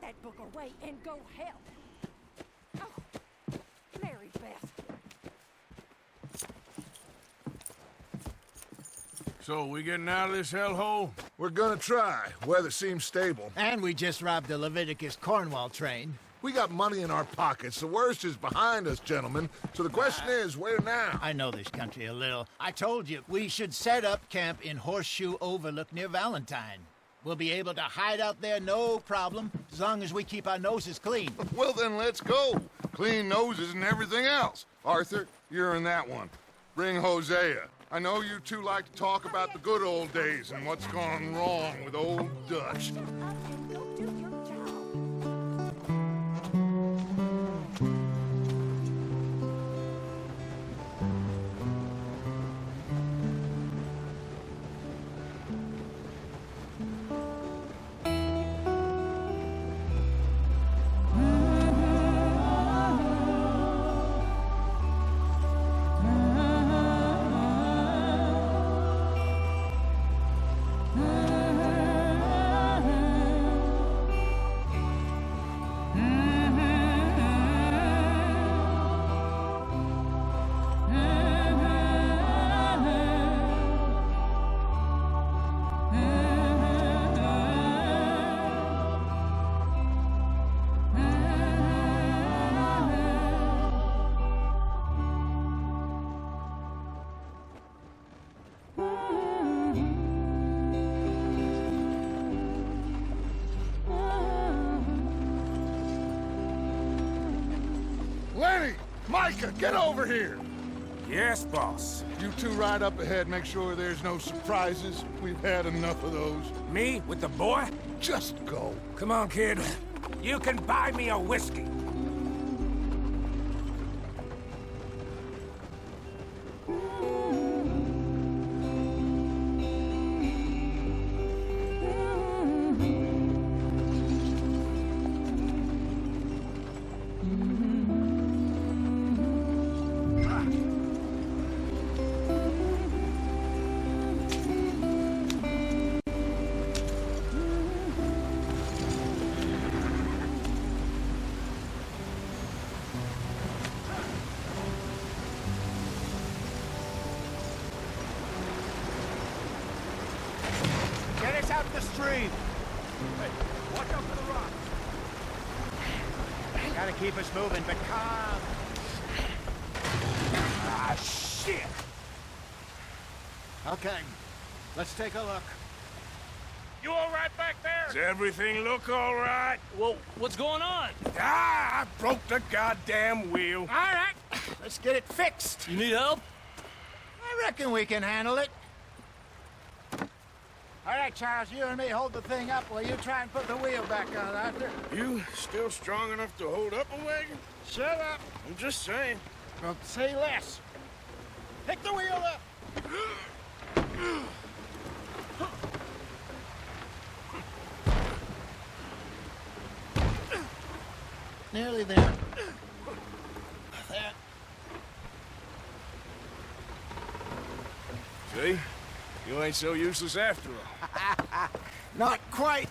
that book away and go help. Oh, Mary Beth. So, we getting out of this hellhole? We're gonna try. Weather seems stable. And we just robbed the Leviticus Cornwall train. We got money in our pockets. The worst is behind us, gentlemen. So the question is, where now? I know this country a little. I told you, we should set up camp in Horseshoe Overlook near Valentine. We'll be able to hide out there no problem, as long as we keep our noses clean. Well, then let's go. Clean noses and everything else. Arthur, you're in that one. Bring Hosea. I know you two like to talk about the good old days and what's gone wrong with old Dutch. And go do your job. Lenny! Micah, get over here! Yes, boss. You two ride up ahead, make sure there's no surprises. We've had enough of those. Me with the boy? Just go. Come on, kid. You can buy me a whiskey. Get us out the stream! Hey, watch out for the rocks. Gotta keep us moving, but calm. Ah, shit! Okay, let's take a look. You all right back there? Does everything look all right? Well, what's going on? Ah, I broke the goddamn wheel. All right, let's get it fixed. You need help? I reckon we can handle it. All right, Charles, you and me hold the thing up while you try and put the wheel back on, Arthur. You still strong enough to hold up a wagon? Shut up. I'm just saying. Well, say less. Pick the wheel up. Nearly there. There. See? You ain't so useless after all. Not quite.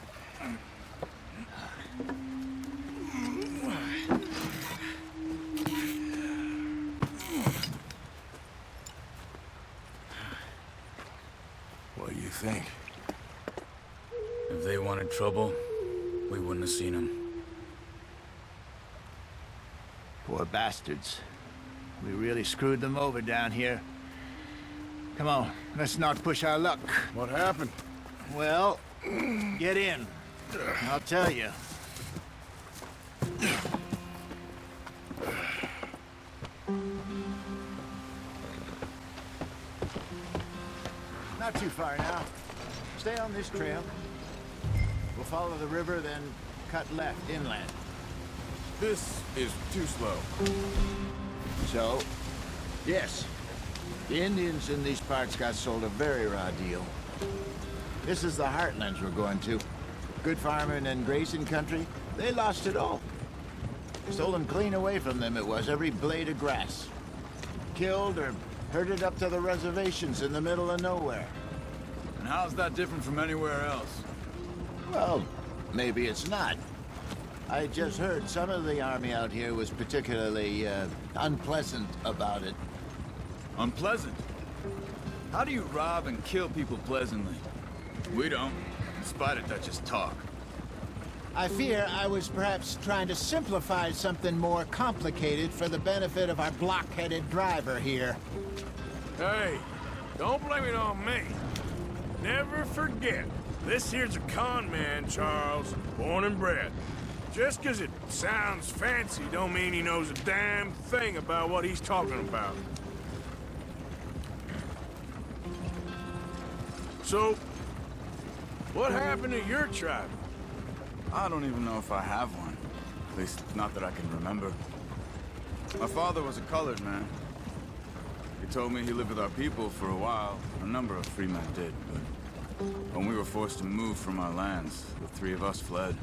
What do you think? If they wanted trouble, we wouldn't have seen them. Poor bastards. We really screwed them over down here. Come on, let's not push our luck. What happened? Well, get in. I'll tell you. Not too far now. Stay on this trail. We'll follow the river, then cut left inland. This is too slow. So, yes, the Indians in these parts got sold a very raw deal. This is the heartlands we're going to. Good farming and grazing country, they lost it all. Stolen clean away from them it was, every blade of grass. Killed or herded up to the reservations in the middle of nowhere. And how's that different from anywhere else? Well, maybe it's not. I just heard some of the army out here was particularly, unpleasant about it. Unpleasant? How do you rob and kill people pleasantly? We don't, in spite of Dutch's talk. I fear I was perhaps trying to simplify something more complicated for the benefit of our block-headed driver here. Hey, don't blame it on me. Never forget, this here's a con man, Charles, born and bred. Just 'cause it sounds fancy don't mean he knows a damn thing about what he's talking about. So, what happened to your tribe? I don't even know if I have one. At least, not that I can remember. My father was a colored man. He told me he lived with our people for a while. A number of free men did, but when we were forced to move from our lands, the three of us fled.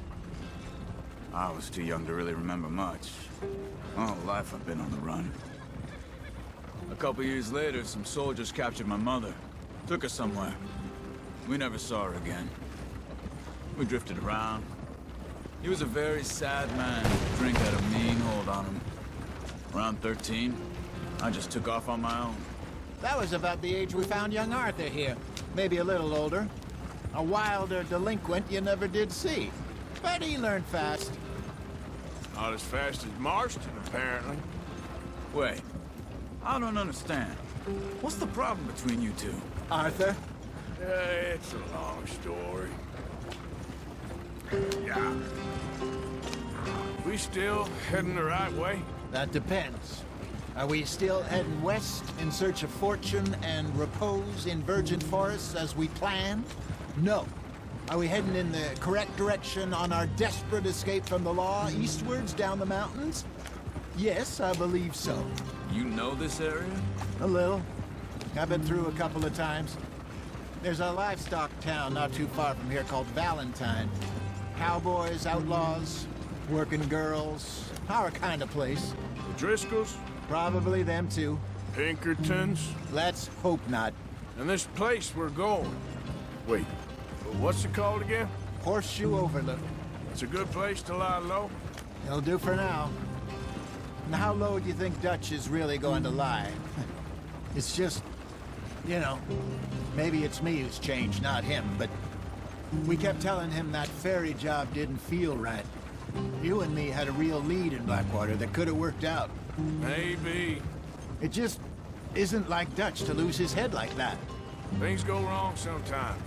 I was too young to really remember much. My whole life I've been on the run. A couple years later, some soldiers captured my mother. Took her somewhere. We never saw her again. We drifted around. He was a very sad man. Drink had a mean hold on him. Around 13, I just took off on my own. That was about the age we found young Arthur here. Maybe a little older. A wilder delinquent you never did see. But he learned fast. Not as fast as Marston, apparently. Wait, I don't understand. What's the problem between you two? Arthur? It's a long story. Yeah. We still heading the right way? That depends. Are we still heading west in search of fortune and repose in virgin forests as we planned? No. Are we heading in the correct direction on our desperate escape from the law eastwards down the mountains? Yes, I believe so. You know this area? A little. I've been through a couple of times. There's a livestock town not too far from here called Valentine. Cowboys, outlaws, working girls, our kind of place. The Driscolls? Probably them too. Pinkertons? Let's hope not. And this place we're going. Wait, what's it called again? Horseshoe Overlook. It's a good place to lie low? It'll do for now. And how low do you think Dutch is really going to lie? It's just, you know, maybe it's me who's changed, not him, but we kept telling him that ferry job didn't feel right. You and me had a real lead in Blackwater that could have worked out. Maybe. It just isn't like Dutch to lose his head like that. Things go wrong sometimes.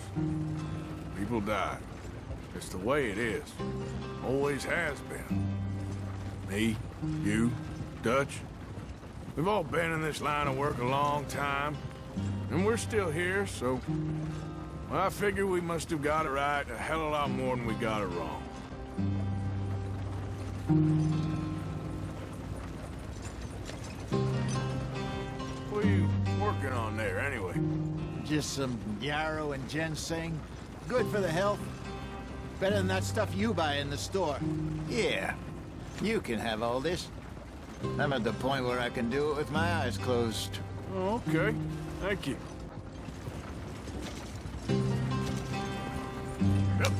People die. It's the way it is. Always has been. Me, you, Dutch. We've all been in this line of work a long time. And we're still here, so... well, I figure we must have got it right a hell of a lot more than we got it wrong. What are you working on there, anyway? Just some yarrow and ginseng. Good for the health. Better than that stuff you buy in the store. Yeah, you can have all this. I'm at the point where I can do it with my eyes closed. Oh, okay. Thank you. Yep.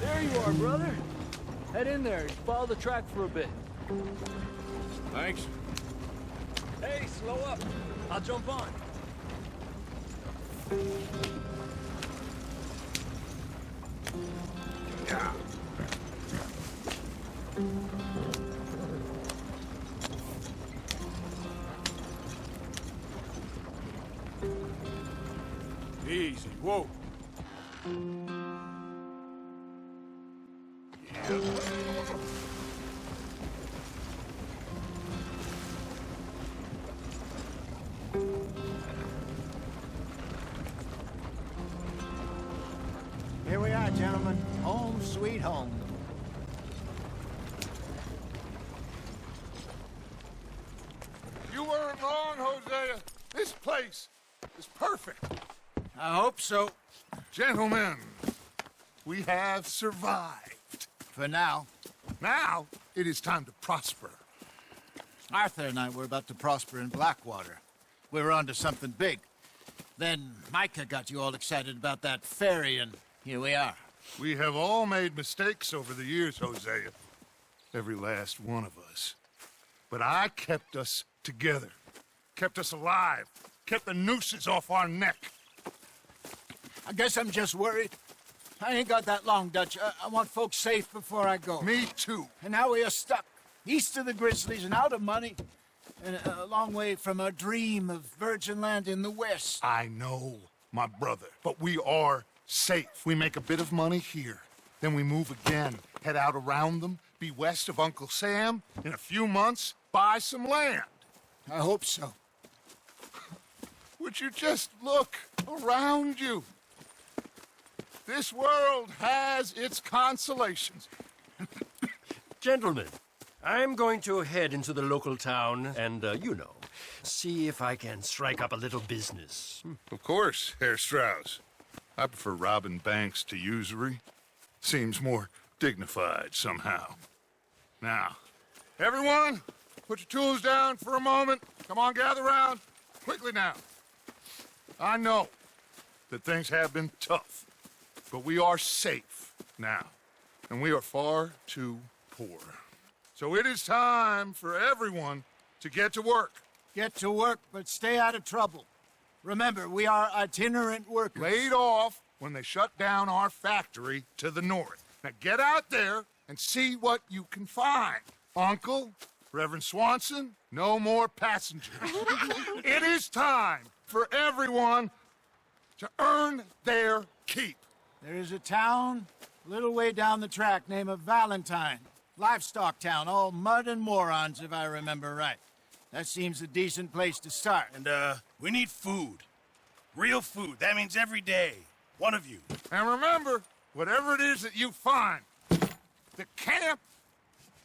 There you are, brother. Head in there and follow the track for a bit. Thanks. Hey, slow up. I'll jump on. Yeah. Easy. Whoa. Here we are, gentlemen. Home sweet home. You weren't wrong, Hosea. This place is perfect. I hope so. Gentlemen, we have survived. For now. Now, it is time to prosper. Arthur and I were about to prosper in Blackwater. We were onto something big. Then Micah got you all excited about that ferry, and here we are. We have all made mistakes over the years, Hosea. Every last one of us. But I kept us together. Kept us alive. Kept the nooses off our neck. I guess I'm just worried. I ain't got that long, Dutch. I want folks safe before I go. Me too. And now we are stuck, east of the Grizzlies and out of money, and a long way from our dream of virgin land in the west. I know, my brother, but we are safe. We make a bit of money here. Then we move again, head out around them, be west of Uncle Sam. In a few months, buy some land. I hope so. Would you just look around you? This world has its consolations. Gentlemen, I'm going to head into the local town and, see if I can strike up a little business. Of course, Herr Strauss. I prefer robbing banks to usury. Seems more dignified somehow. Now, everyone, put your tools down for a moment. Come on, gather round. Quickly now. I know that things have been tough, but we are safe now, and we are far too poor. So it is time for everyone to get to work. Get to work, but stay out of trouble. Remember, we are itinerant workers. Laid off when they shut down our factory to the north. Now get out there and see what you can find. Uncle, Reverend Swanson, no more passengers. It is time for everyone to earn their keep. There is a town a little way down the track named Valentine. Livestock town, all mud and morons, if I remember right. That seems a decent place to start. And, we need food. Real food. That means every day. One of you. And remember, whatever it is that you find, the camp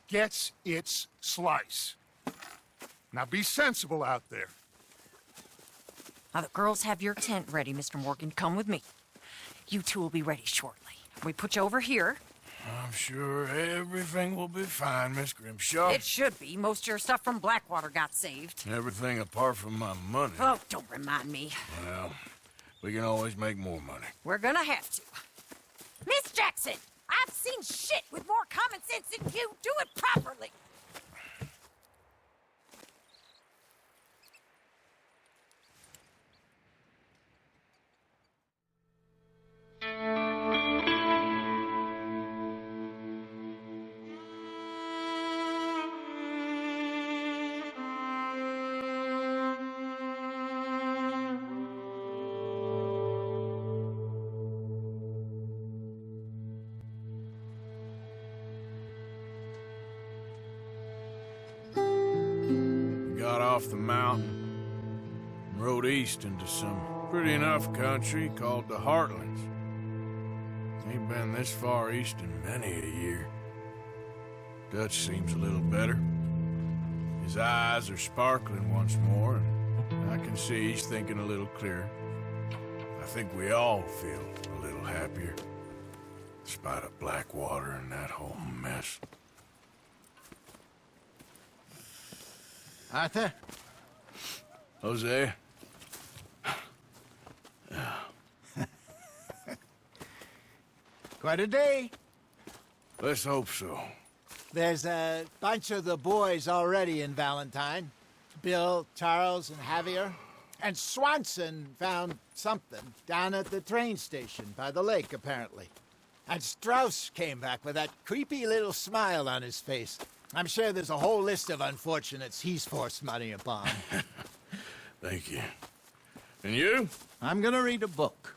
gets its slice. Now be sensible out there. Now, the girls have your tent ready, Mr. Morgan. Come with me. You two will be ready shortly. We put you over here. I'm sure everything will be fine, Miss Grimshaw. It should be. Most of your stuff from Blackwater got saved. Everything apart from my money. Oh, don't remind me. Well, we can always make more money. We're gonna have to. Miss Jackson, I've seen shit with more common sense than you. Do it properly. Got off the mountain and rode east into some pretty enough country called the Heartlands. Ain't been this far east in many a year. Dutch seems a little better. His eyes are sparkling once more, and I can see he's thinking a little clearer. I think we all feel a little happier, despite of Blackwater and that whole mess. Arthur? Hosea? Quite a day. Let's hope so. There's a bunch of the boys already in Valentine. Bill, Charles, and Javier. And Swanson found something down at the train station by the lake, apparently. And Strauss came back with that creepy little smile on his face. I'm sure there's a whole list of unfortunates he's forced money upon. Thank you. And you? I'm gonna read a book.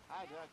Hi, Dutch.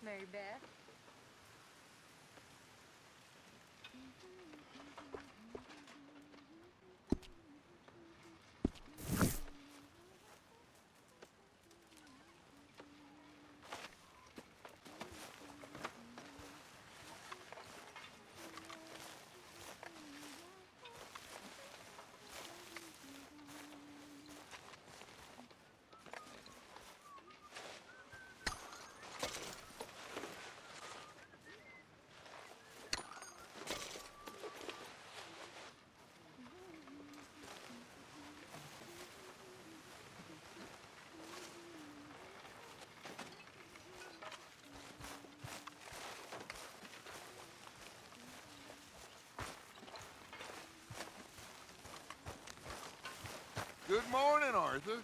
Mary Beth. Good morning, Arthur.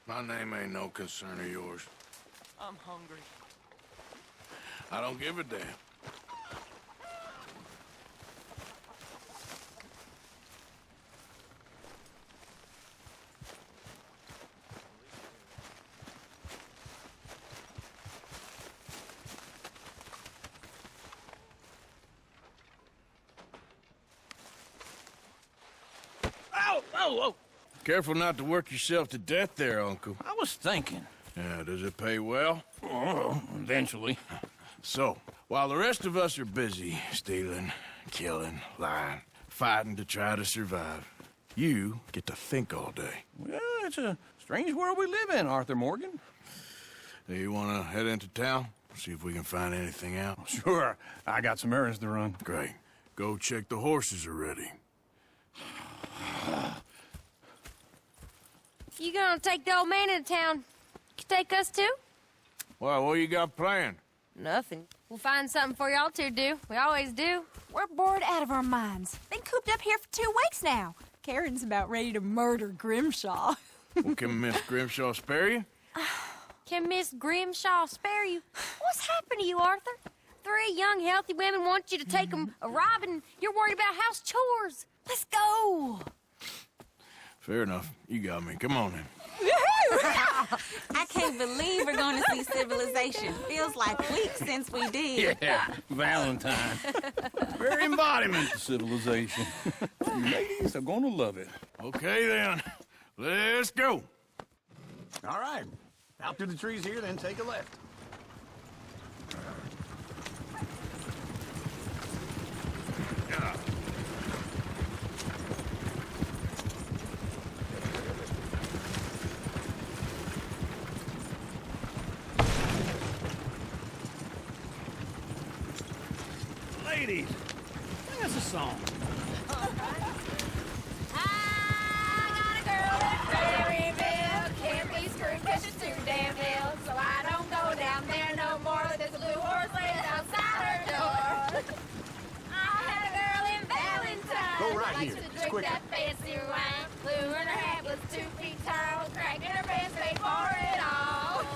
My name ain't no concern of yours. I'm hungry. I don't give a damn. Ow! Oh, oh! Careful not to work yourself to death there, Uncle. I was thinking. Yeah, does it pay well? Oh, eventually. So, while the rest of us are busy stealing, killing, lying, fighting to try to survive, you get to think all day. Well, it's a strange world we live in, Arthur Morgan. Do you want to head into town? See if we can find anything out? Sure. I got some errands to run. Great. Go check the horses are ready. You gonna take the old man into town? You take us too? Well, what you got planned? Nothing. We'll find something for y'all to do. We always do. We're bored out of our minds. Been cooped up here for 2 weeks now. Karen's about ready to murder Grimshaw. Well, can Miss Grimshaw spare you? Can Miss Grimshaw spare you? What's happened to you, Arthur? 3 young, healthy women want you to take them a robbing. You're worried about house chores. Let's go. Fair enough. You got me. Come on then. I can't believe we're going to see civilization. Feels like weeks since we did. Yeah, Valentine. Very embodiment of civilization. You ladies are going to love it. Okay then. Let's go. All right. Out through the trees here, then take a left. Ladies, sing us a song. I got a girl at Prairieville. Can't be screwed 'cause she's too damn ill. So I don't go down there no more. There's a blue horse laying outside her door. I had a girl in Valentine. Go right likes here. to It's drink quicker. that fancy wine. Blue in her hat was 2 feet tall. Cracking her pants paid for it all.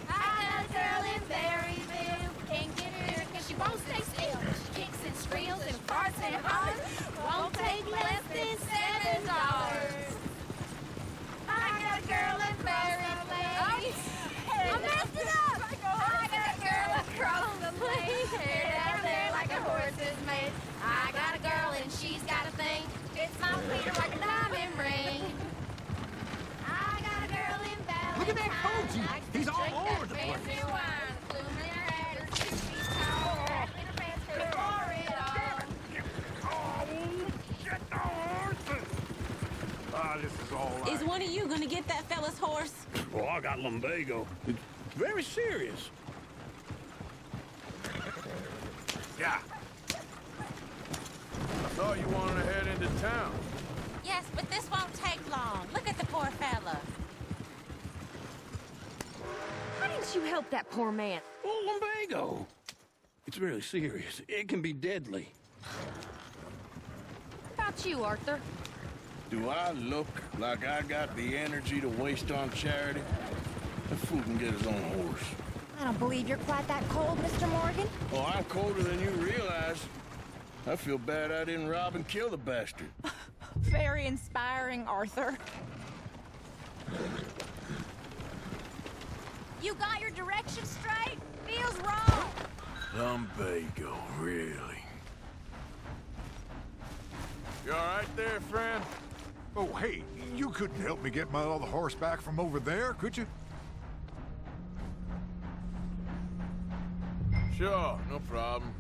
I got a girl in Berryville. Can't get her 'cause she won't stay still. She kicks and squeals and farts and hollers. Won't take less than $7. I got a girl in Berryville. I messed it up. I got a girl across the plain. Hair down there like a horse is made. I got a girl and she's got a thing. Fits my feet like a diamond ring. I got a girl in Valentine. Look at that coat. Likes to He's all drink over that the place. fancy wine. Bloom in her hat is 2 feet tall. Cracking her pants for it all. This is all right. Is one of you going to get that fella's horse? Oh, I got lumbago. It's very serious. Yeah. Thought you wanted to head into town. Yes, but this won't take long. Look at the poor fella. Why didn't you help that poor man? Oh, lumbago. It's really serious. It can be deadly. What about you, Arthur? Do I look like I got the energy to waste on charity? That fool can get his own horse. I don't believe you're quite that cold, Mr. Morgan. Oh, I'm colder than you realize. I feel bad I didn't rob and kill the bastard. Very inspiring, Arthur. You got your directions straight? Feels wrong. Lumbago, really? You all right there, friend? Oh, hey, you couldn't help me get my other horse back from over there, could you? Sure, no problem.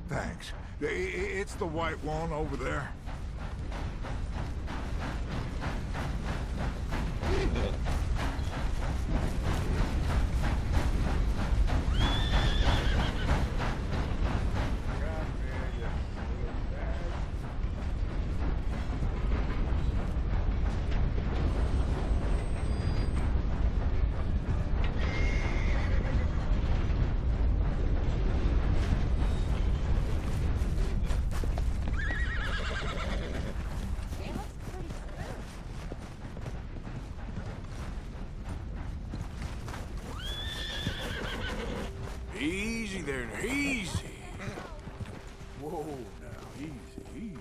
Thanks. It's the white one over there. Easy there, easy. Whoa, now, easy,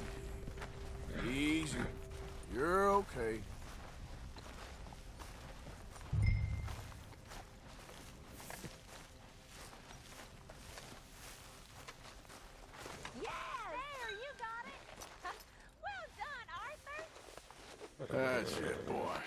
easy. Easy. You're okay. Yeah, there, you got it. Well done, Arthur. That's it, boy.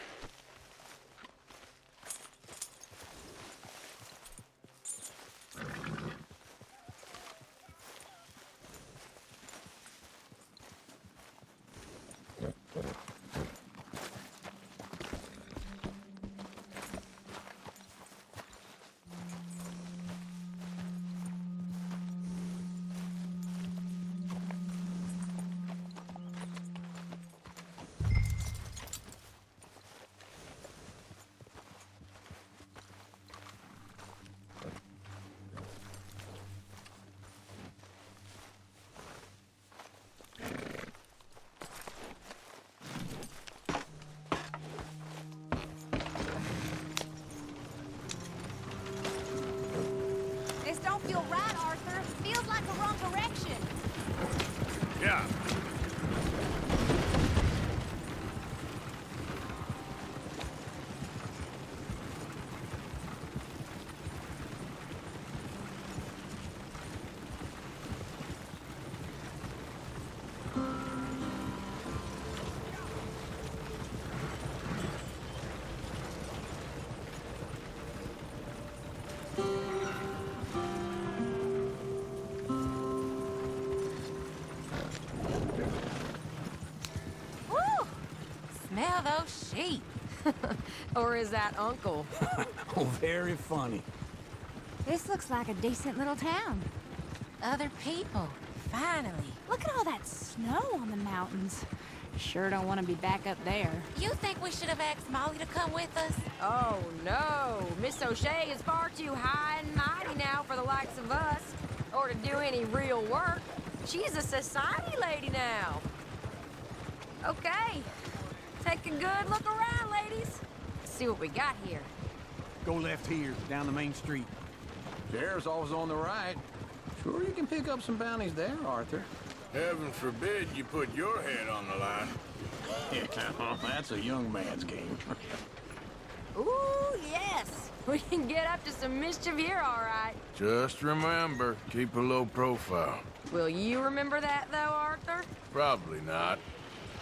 This don't feel right, Arthur. Feels like the wrong direction. Yeah. Woo! Smell those sheep. Or is that Uncle? Oh, very funny. This looks like a decent little town. Other people. Finally. Look at all that snow on the mountains. Sure don't want to be back up there. You think we should have asked Molly to come with us? Oh, no. Miss O'Shea is far too high and mighty now for the likes of us, or to do any real work. She's a society lady now. Okay. Take a good look around, ladies. See what we got here. Go left here, down the main street. Sheriff's always on the right. Sure you can pick up some bounties there, Arthur. Heaven forbid you put your head on the line. Yeah, that's a young man's game. Ooh, yes. We can get up to some mischief here, all right. Just remember, keep a low profile. Will you remember that, though, Arthur? Probably not.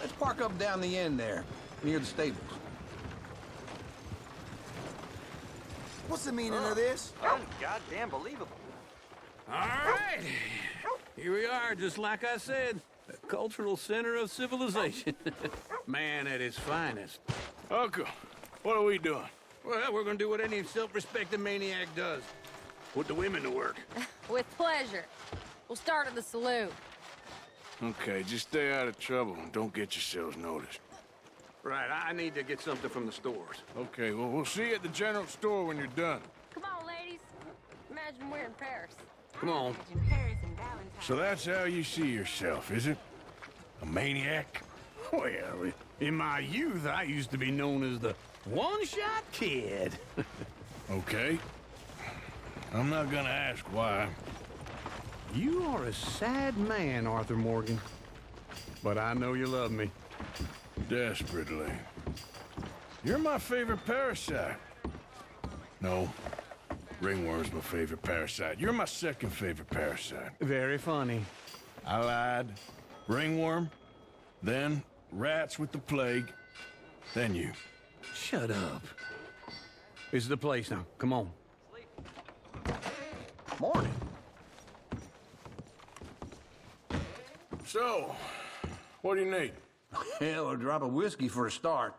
Let's park up down the end there, near the stables. What's the meaning of this? Goddamn believable. All right. Here we are, just like I said. The cultural center of civilization. Man at his finest. Uncle, what are we doing? Well, we're gonna do what any self-respecting maniac does. Put the women to work. With pleasure. We'll start at the saloon. Okay, just stay out of trouble and don't get yourselves noticed. Right, I need to get something from the stores. Okay, well, we'll see you at the general store when you're done. Come on, ladies. Imagine we're in Paris. Come on. Imagine Paris and Valentine. So that's how you see yourself, is it? A maniac? Well, in my youth, I used to be known as the one-shot kid. Okay. I'm not gonna ask why. You are a sad man, Arthur Morgan. But I know you love me. Desperately. You're my favorite parasite. No. Ringworm's my favorite parasite. You're my second favorite parasite. Very funny. I lied. Ringworm, then rats with the plague, then you. Shut up. This is the place now. Come on. Morning. So, what do you need? Hell, a drop of whiskey for a start.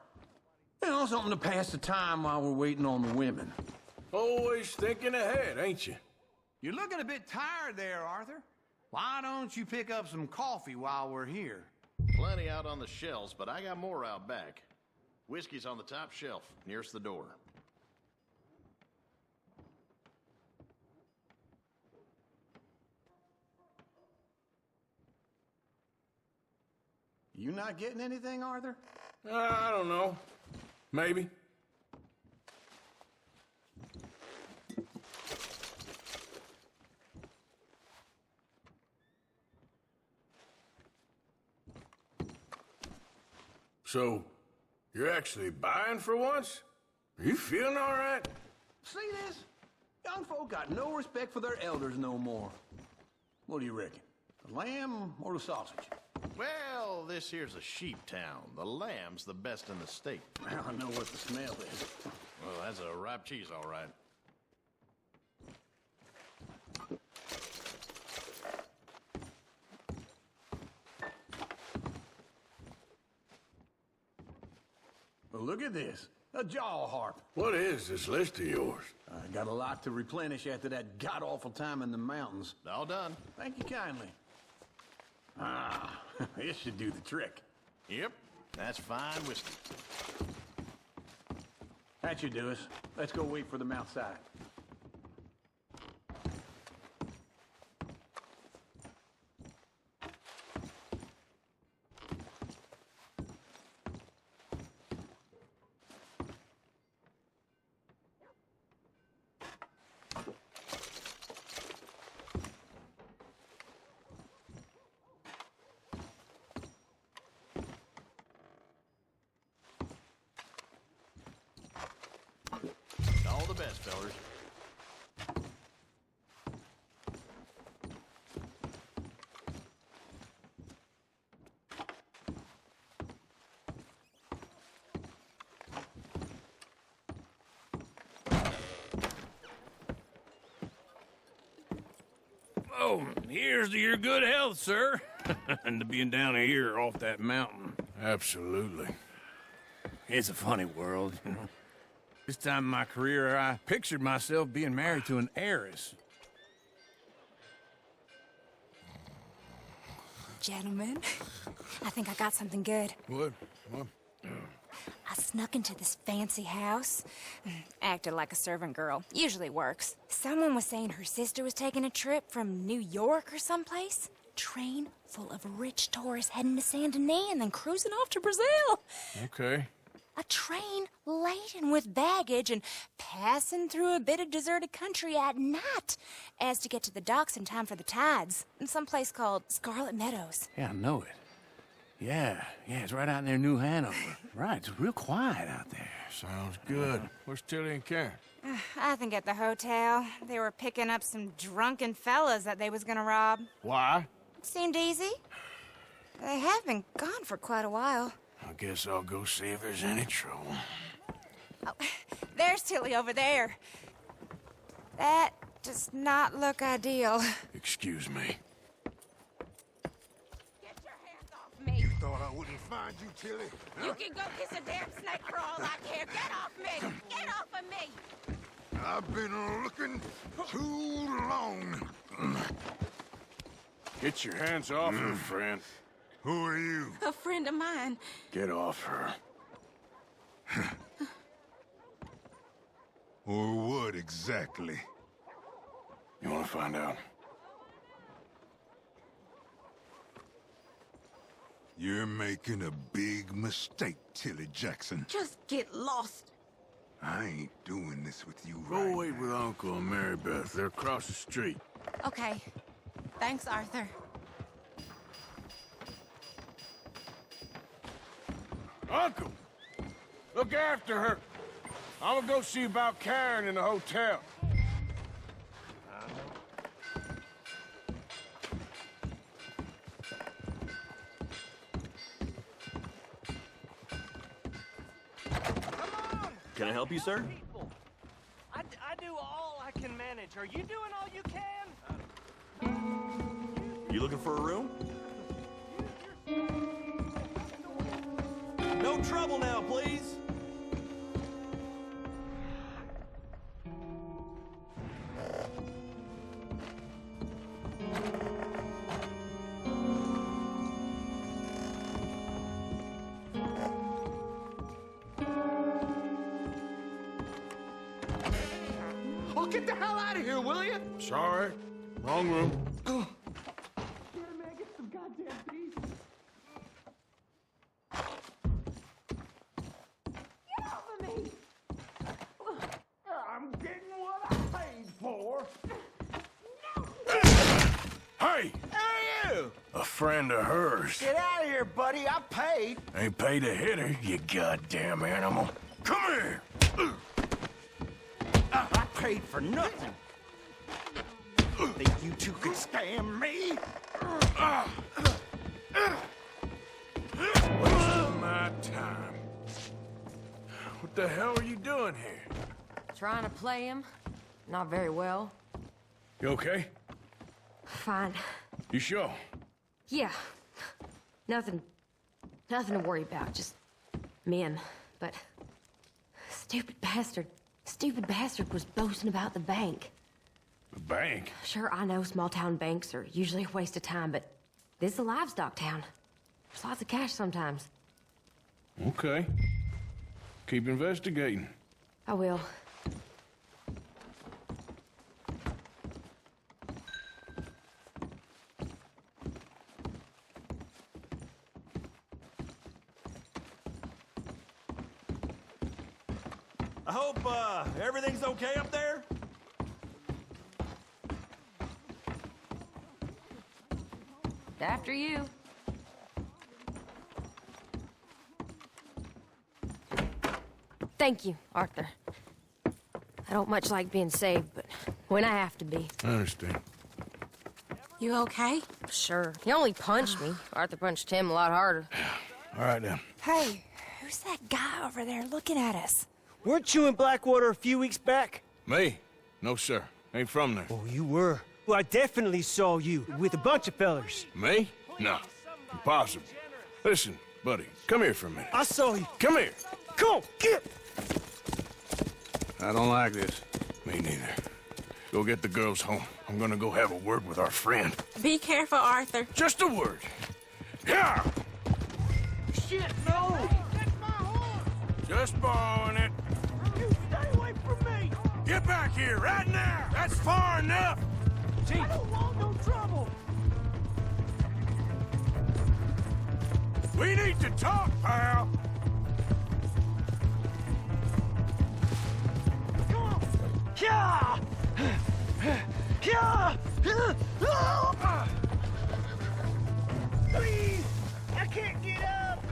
You know, something to pass the time while we're waiting on the women. Always thinking ahead, ain't you? You're looking a bit tired there, Arthur. Why don't you pick up some coffee while we're here? Plenty out on the shelves, but I got more out back. Whiskey's on the top shelf, nearest the door. You not getting anything, Arthur? I don't know. Maybe. So, you're actually buying for once? Are you feeling all right? See this? Young folk got no respect for their elders no more. What do you reckon? The lamb or the sausage? Well, this here's a sheep town. The lamb's the best in the state. Well, I know what the smell is. Well, that's a ripe cheese, all right. Well, look at this. A jaw harp. What is this list of yours? I got a lot to replenish after that god-awful time in the mountains. All done. Thank you kindly. Ah, this should do the trick. Yep, that's fine whiskey. That should do us. Let's go wait for them outside. All the best, fellers. Oh, here's to your good health, sir. And to being down here off that mountain. Absolutely. It's a funny world, you know. This time in my career, I pictured myself being married to an heiress. Gentlemen, I think I got something good. What? I snuck into this fancy house. Acted like a servant girl. Usually works. Someone was saying her sister was taking a trip from New York or someplace. Train full of rich tourists heading to Saint Denis and then cruising off to Brazil. Okay. A train laden with baggage and passing through a bit of deserted country at night as to get to the docks in time for the tides in some place called Scarlet Meadows. Yeah, I know it. Yeah, it's right out near New Hanover. Right, it's real quiet out there. Sounds good. Where's Tilly and Karen? I think at the hotel. They were picking up some drunken fellas that they was gonna rob. Why? Seemed easy. They have been gone for quite a while. I guess I'll go see if there's any trouble. Oh, there's Tilly over there. That does not look ideal. Excuse me. Get your hands off me. You thought I wouldn't find you, Tilly? You can go kiss a damn snake for all I care. Get off me. Get off of me. I've been looking too long. Get your hands off her, friend. Who are you? A friend of mine. Get off her. Or what exactly? You want to find out? You're making a big mistake, Tilly Jackson. Just get lost. I ain't doing this with you Go right wait now. with Uncle and Mary Beth. They're across the street. Okay. Thanks, Arthur. Uncle! Look after her. I'm gonna go see about Kieran in the hotel. Can I help you, sir? I do all I can manage. Are you doing all you can? You looking for a room? No trouble now, please. Oh, get the hell out of here, will you? Sorry. Wrong room. I'm getting what I paid for. Hey! Who are you? A friend of hers. Get out of here, buddy. I paid. Ain't paid to hit her, you goddamn animal. Come here! I paid for nothing. Think you two could scam me? Wasting my time. What the hell are you doing here? Trying to play him. Not very well. You okay? Fine. You sure? Yeah. Nothing to worry about. Just men. But stupid bastard was boasting about the bank. The bank? Sure, I know small town banks are usually a waste of time, but this is a livestock town. There's lots of cash sometimes. Okay. Keep investigating. I will. I hope, everything's okay up there? After you. Thank you, Arthur. I don't much like being saved, but when I have to be. I understand. You okay? Sure. He only punched me. Arthur punched him a lot harder. All right, then. Hey, who's that guy over there looking at us? Weren't you in Blackwater a few weeks back? Me? No, sir. Ain't from there. Oh, you were. Well, I definitely saw you with a bunch of fellers. Me? No. Impossible. Listen, buddy, come here for a minute. I saw you. Come here. Come on, get! I don't like this. Me neither. Go get the girls home. I'm gonna go have a word with our friend. Be careful, Arthur. Just a word. Yeah! Shit, no! Just borrowing it. You stay away from me! Get back here right now! That's far enough! I don't want no trouble! We need to talk, pal! Come on! Yeah! Yeah! Please! I can't get up!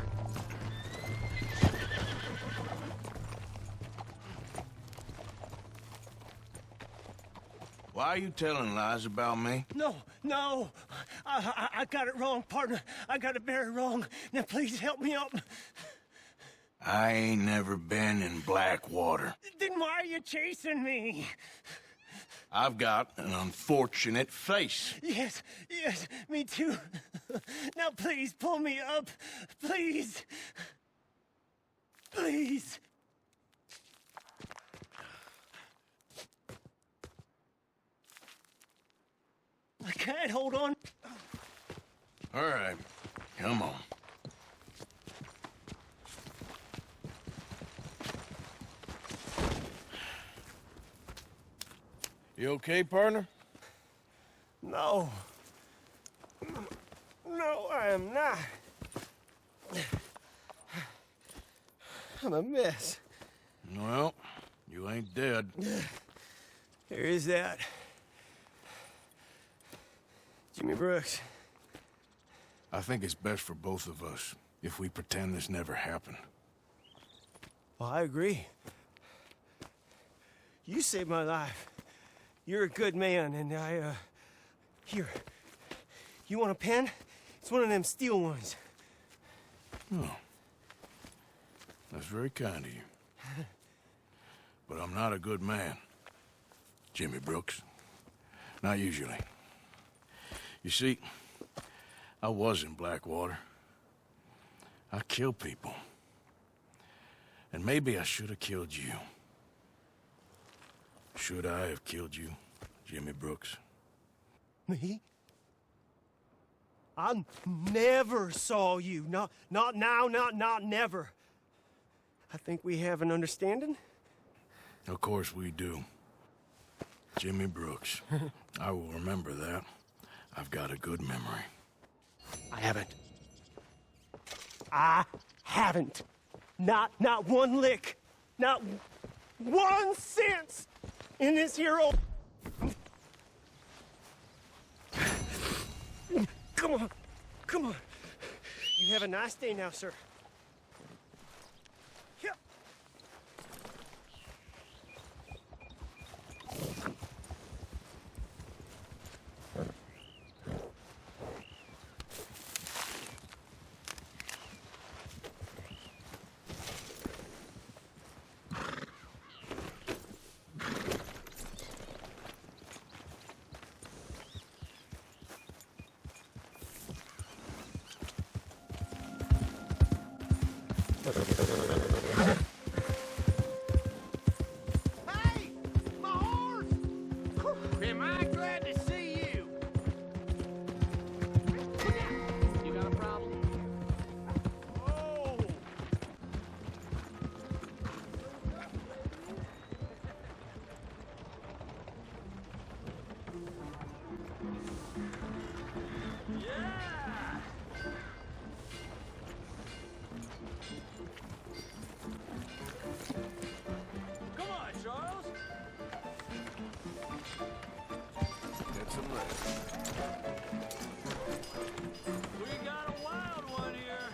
Why are you telling lies about me? No. I got it wrong, partner. I got it very wrong. Now, please help me up. I ain't never been in Blackwater. Then why are you chasing me? I've got an unfortunate face. Yes, me too. Now, please, pull me up. Please. Please. I can't hold on. All right, come on. You okay, partner? No. No, I am not. I'm a mess. Well, you ain't dead. There is that. Jimmy Brooks. I think it's best for both of us if we pretend this never happened. Well, I agree. You saved my life. You're a good man, and here. You want a pen? It's one of them steel ones. Oh. That's very kind of you. But I'm not a good man, Jimmy Brooks. Not usually. You see, I was in Blackwater. I killed people. And maybe I should have killed you. Should I have killed you, Jimmy Brooks? Me? I never saw you. Not now, not never. I think we have an understanding. Of course we do. Jimmy Brooks. I will remember that. I've got a good memory. I haven't. Not one lick. Not 1 cent in this here old... Come on. You have a nice day now, sir. Yeah. Hey! My horse! Am I glad to see you? You got a problem? Oh! Come on, Charles. Get some rest. We got a wild one here.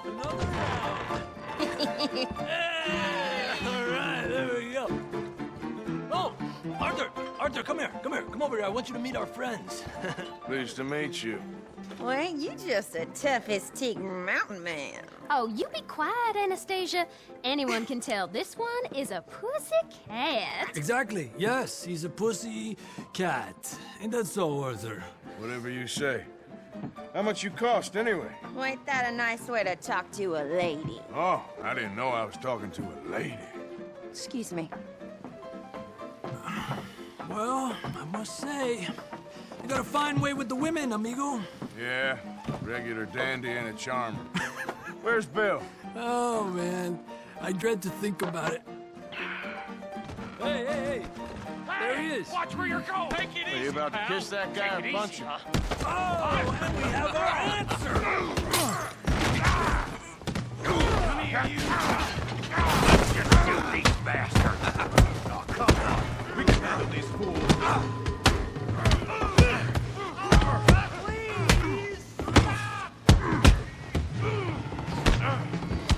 Another round. All right, there we go. Oh, Arthur, come here. Come over here. I want you to meet our friends. Pleased to meet you. Well, ain't you just the toughest teak mountain man? Oh, you be quiet, Anastasia. Anyone can tell this one is a pussy cat. Exactly. Yes, he's a pussy cat. Ain't that so, Arthur? Whatever you say. How much you cost, anyway? Well, ain't that a nice way to talk to a lady? Oh, I didn't know I was talking to a lady. Excuse me. Well, I must say, you got a fine way with the women, amigo. Yeah, regular dandy and a charmer. Where's Bill? Oh, man. I dread to think about it. Hey! There he is. Watch where you're going! Take it Are easy, you about to pal. kiss that guy Take it or punch easy, him? Oh, and we have our answer! Come here, you! You filthy bastard! Oh, come on. We can handle these fools.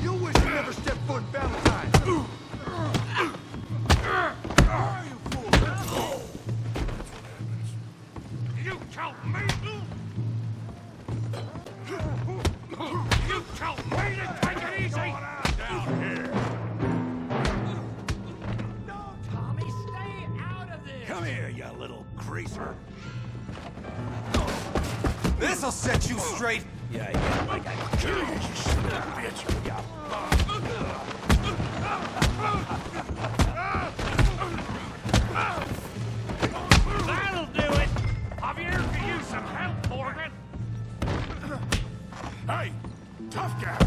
You wish you never stepped foot in Valentine. You tell me! You tell me to take it easy! Down here! No, Tommy, stay out of this! Come here, you little greaser! This'll set you straight. Yeah, I got you. You son of a bitch. That'll do it! Javier could use some help, Morgan! Hey, tough guy.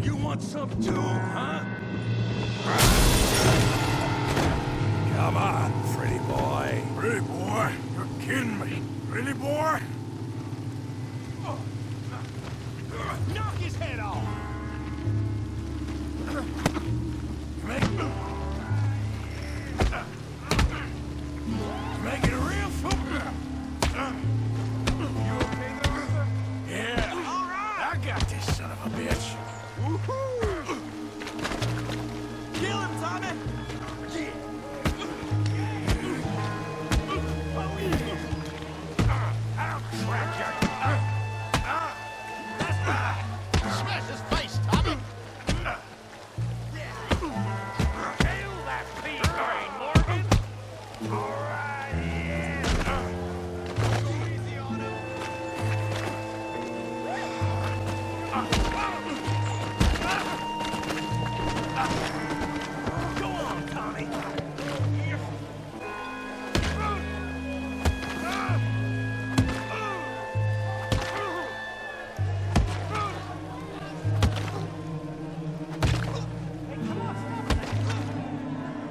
You want some too, huh? Come on, pretty boy. Pretty boy? You're kidding me. Really, boy? Knock his head off! Make it a real football. You okay there? Yeah. All right. I got this son of a bitch. Woohoo! Kill him, Tommy! I'll crack you. Smash his face, Tommy! Kill that pea brain, Morgan! All right, yeah. Easy on him. Go on, Tommy.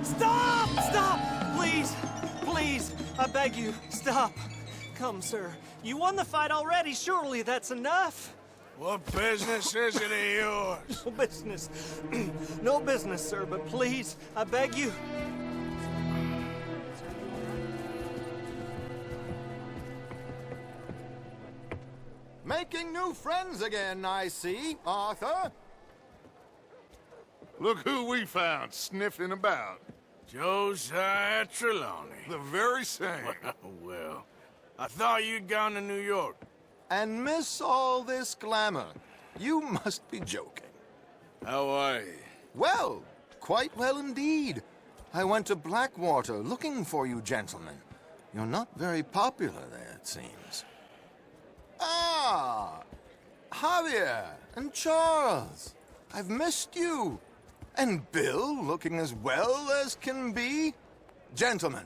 Stop! Stop! Please! Please! I beg you, stop. Come, sir. You won the fight already. Surely that's enough. What business is it of yours? No business. No business, sir, but please, I beg you. Making new friends again, I see, Arthur. Look who we found sniffing about. Josiah Trelawney. The very same. Well, I thought you'd gone to New York. And miss all this glamour. You must be joking. How are you? Well, quite well indeed. I went to Blackwater looking for you gentlemen. You're not very popular there, it seems. Ah! Javier and Charles. I've missed you. And Bill looking as well as can be. Gentlemen,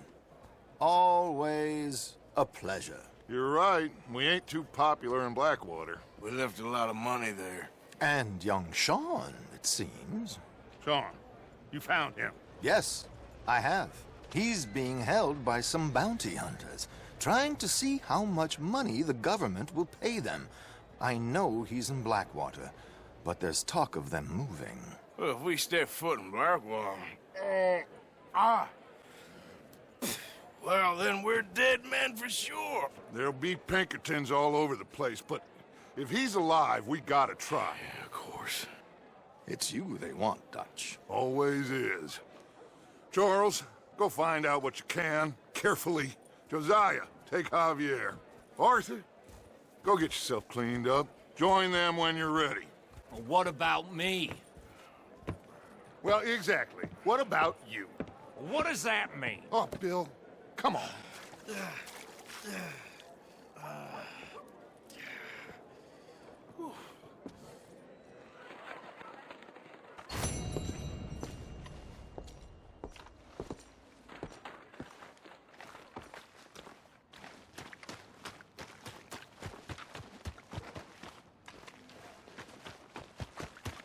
always a pleasure. You're right. We ain't too popular in Blackwater. We left a lot of money there. And young Sean, it seems. Sean, you found him? Yes, I have. He's being held by some bounty hunters, trying to see how much money the government will pay them. I know he's in Blackwater, but there's talk of them moving. Well, if we step foot in Blackwater... Well, then we're dead men for sure. There'll be Pinkertons all over the place, but if he's alive, we gotta try. Yeah, of course. It's you they want, Dutch. Always is. Charles, go find out what you can, carefully. Josiah, take Javier. Arthur, go get yourself cleaned up. Join them when you're ready. Well, what about me? Well, exactly. What about you? What does that mean? Oh, Bill, come on.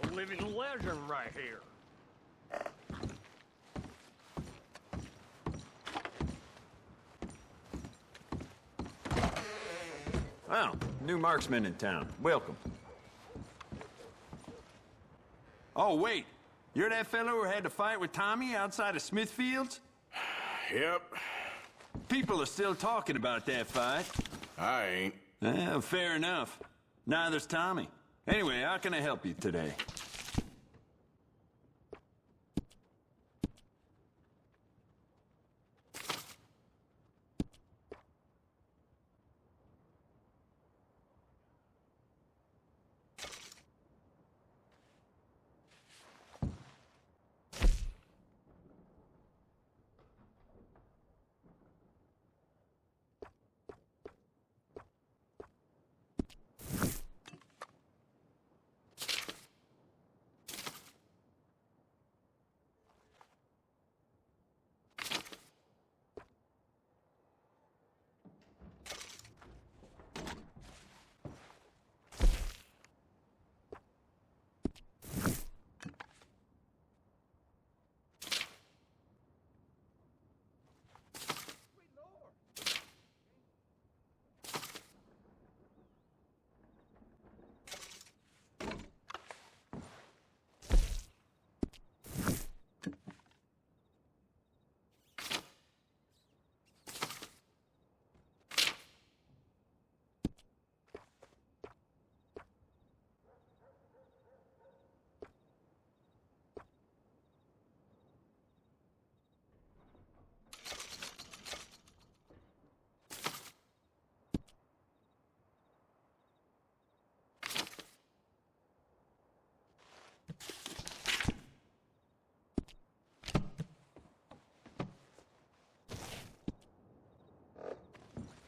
A living legend right here. Well, new marksman in town. Welcome. Oh, wait. You're that fellow who had to fight with Tommy outside of Smithfield's? Yep. People are still talking about that fight. I ain't. Fair enough. Neither's Tommy. Anyway, how can I help you today?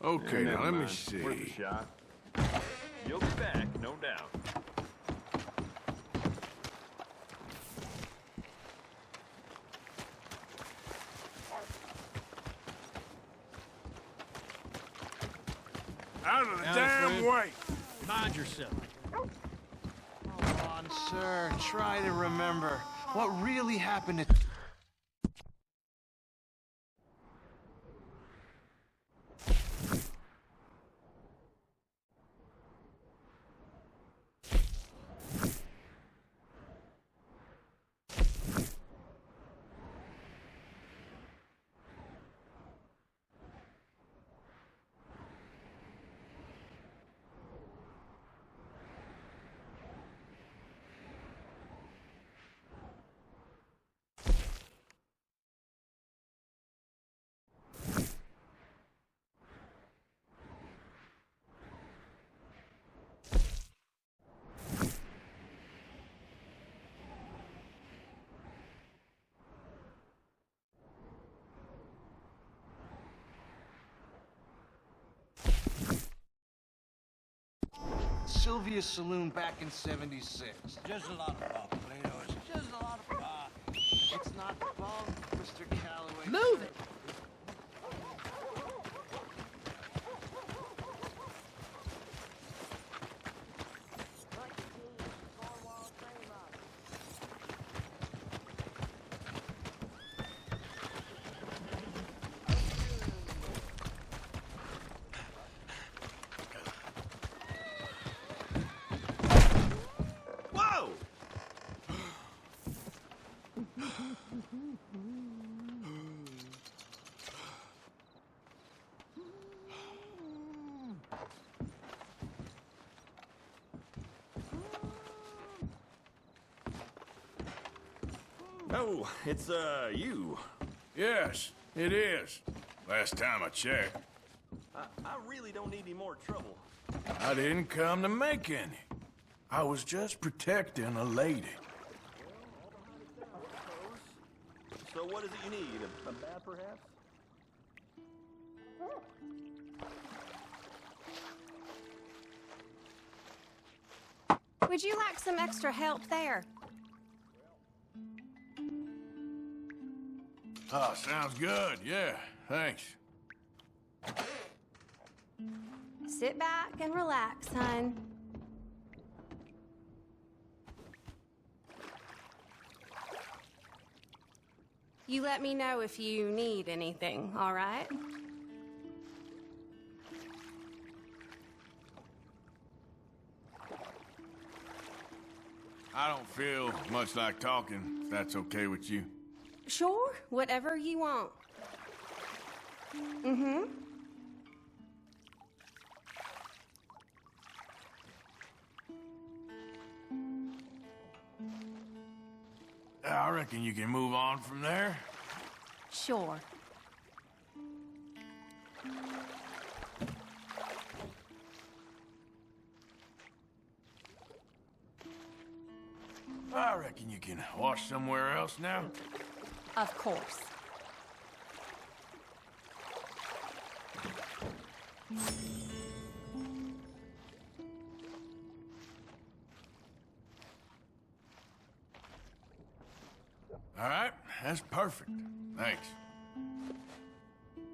Okay, now let me see. Worth a shot. You'll be back, no doubt. Out of the damn way! Mind yourself. Come on, sir. Try to remember. What really happened to... Sylvia's Saloon back in '76. Just a lot of funk, Plato. Just a lot of funk. It's not funk, Mr. Calloway. Move it! Whoa! Oh, it's, you. Yes, it is. Last time I checked. I really don't need any more trouble. I didn't come to make any. I was just protecting a lady. So what is it you need? A bath, perhaps? Would you like some extra help there? Oh, sounds good. Yeah, thanks. Sit back and relax, hon. You let me know if you need anything, all right? I don't feel much like talking, if that's okay with you. Sure, whatever you want. Mm-hmm. I reckon you can move on from there. Sure. I reckon you can wash somewhere else now. Of course. All right, that's perfect. Thanks.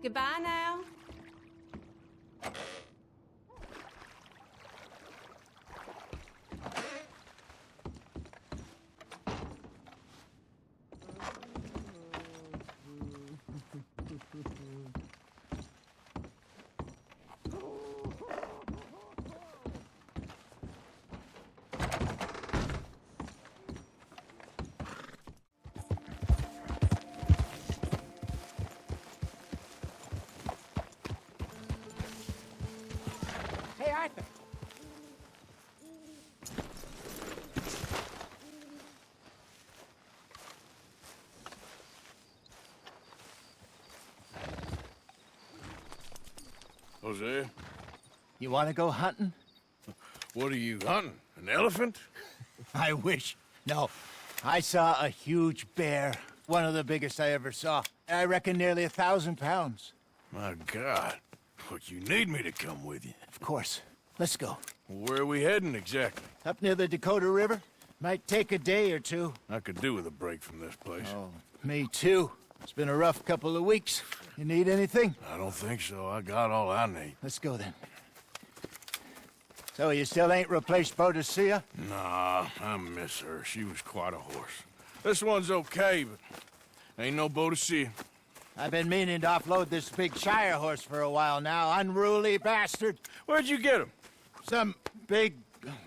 Goodbye now. Hey, Arthur. Hosea, You want to go hunting? what are you hunting? An elephant? I wish. No. I saw a huge bear. One of the biggest I ever saw. I reckon nearly 1,000 pounds. My God. But you need me to come with you. Of course. Let's go. Where are we heading exactly? Up near the Dakota River. Might take a day or two. I could do with a break from this place. Oh, me too. It's been a rough couple of weeks. You need anything? I don't think so. I got all I need. Let's go then. So you still ain't replaced Boadicea? Nah, I miss her. She was quite a horse. This one's okay, but ain't no Boadicea. I've been meaning to offload this big Shire horse for a while now. Unruly bastard. Where'd you get him? Some big,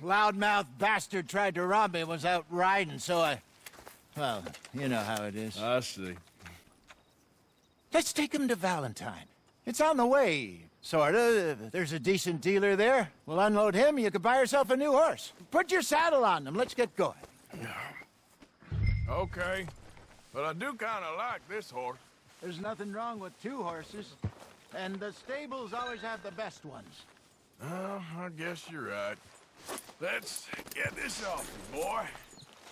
loudmouth bastard tried to rob me and was out riding, so I... Well, you know how it is. I see. Let's take him to Valentine. It's on the way, sorta. There's a decent dealer there. We'll unload him, you can buy yourself a new horse. Put your saddle on him, let's get going. Okay. But I do kind of like this horse. There's nothing wrong with two horses, and the stables always have the best ones. Oh, I guess you're right. Let's get this off you, boy.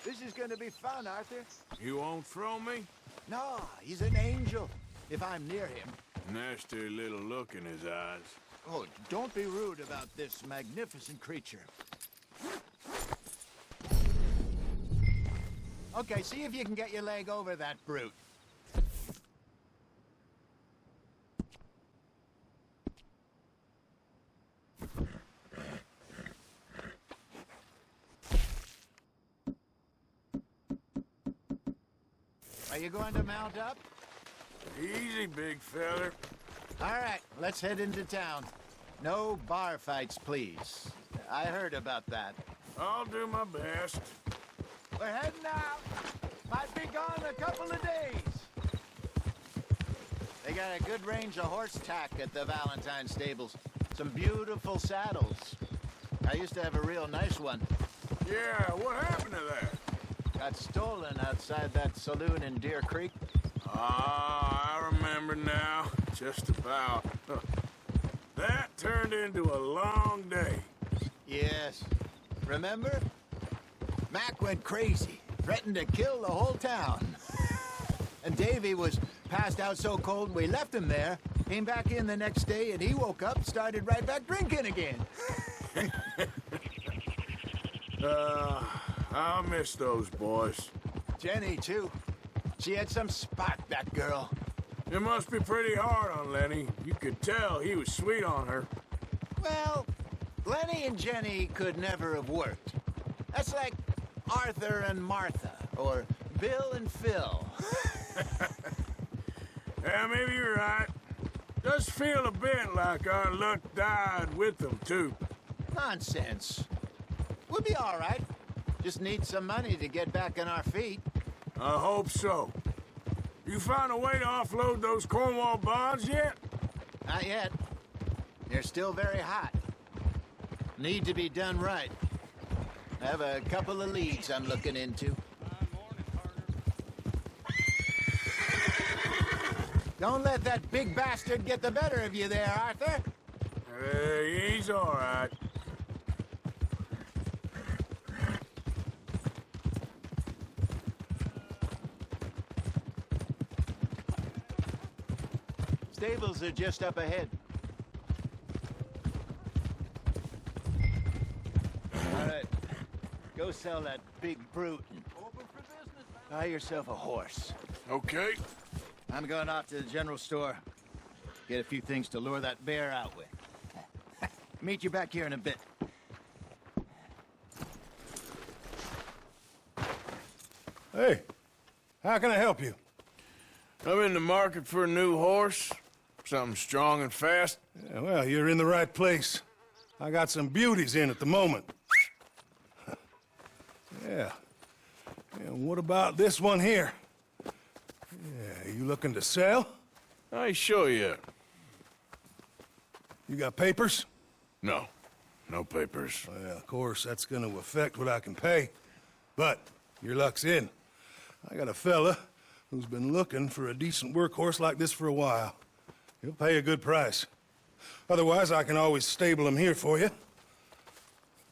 This is gonna be fun, Arthur. You won't throw me? No, he's an angel, if I'm near him. Nasty little look in his eyes. Oh, don't be rude about this magnificent creature. Okay, see if you can get your leg over that brute. Are you going to mount up? Easy, big feller. All right, let's head into town. No bar fights, please. I heard about that. I'll do my best. We're heading out. Might be gone a couple of days. They got a good range of horse tack at the Valentine stables. Some beautiful saddles. I used to have a real nice one. Yeah, what happened to that? Got stolen outside that saloon in Deer Creek. Ah, I remember now. Just about. That turned into a long day. Yes. Remember? Mac went crazy, threatened to kill the whole town. And Davy was passed out so cold we left him there, came back in the next day, and he woke up, started right back drinking again. I'll miss those boys. Jenny, too. She had some spark, that girl. It must be pretty hard on Lenny. You could tell he was sweet on her. Well, Lenny and Jenny could never have worked. That's like Arthur and Martha, or Bill and Phil. Yeah, maybe you're right. Does feel a bit like our luck died with them, too. Nonsense. We'll be all right. Just need some money to get back on our feet. I hope so. You found a way to offload those Cornwall bonds yet? Not yet. They're still very hot. Need to be done right. I have a couple of leads I'm looking into. Don't let that big bastard get the better of you there, Arthur. He's all right. Stables are just up ahead. All right. Go sell that big brute and buy yourself a horse. Okay. I'm going off to the general store. Get a few things to lure that bear out with. Meet you back here in a bit. Hey, how can I help you? I'm in the market for a new horse. Something strong and fast. Yeah, well, you're in the right place. I got some beauties in at the moment. Yeah. And what about this one here? Yeah, you looking to sell? I sure you. You got papers? No. No papers. Well, of course, that's gonna affect what I can pay. But your luck's in. I got a fella who's been looking for a decent workhorse like this for a while. He'll pay a good price. Otherwise, I can always stable him here for you.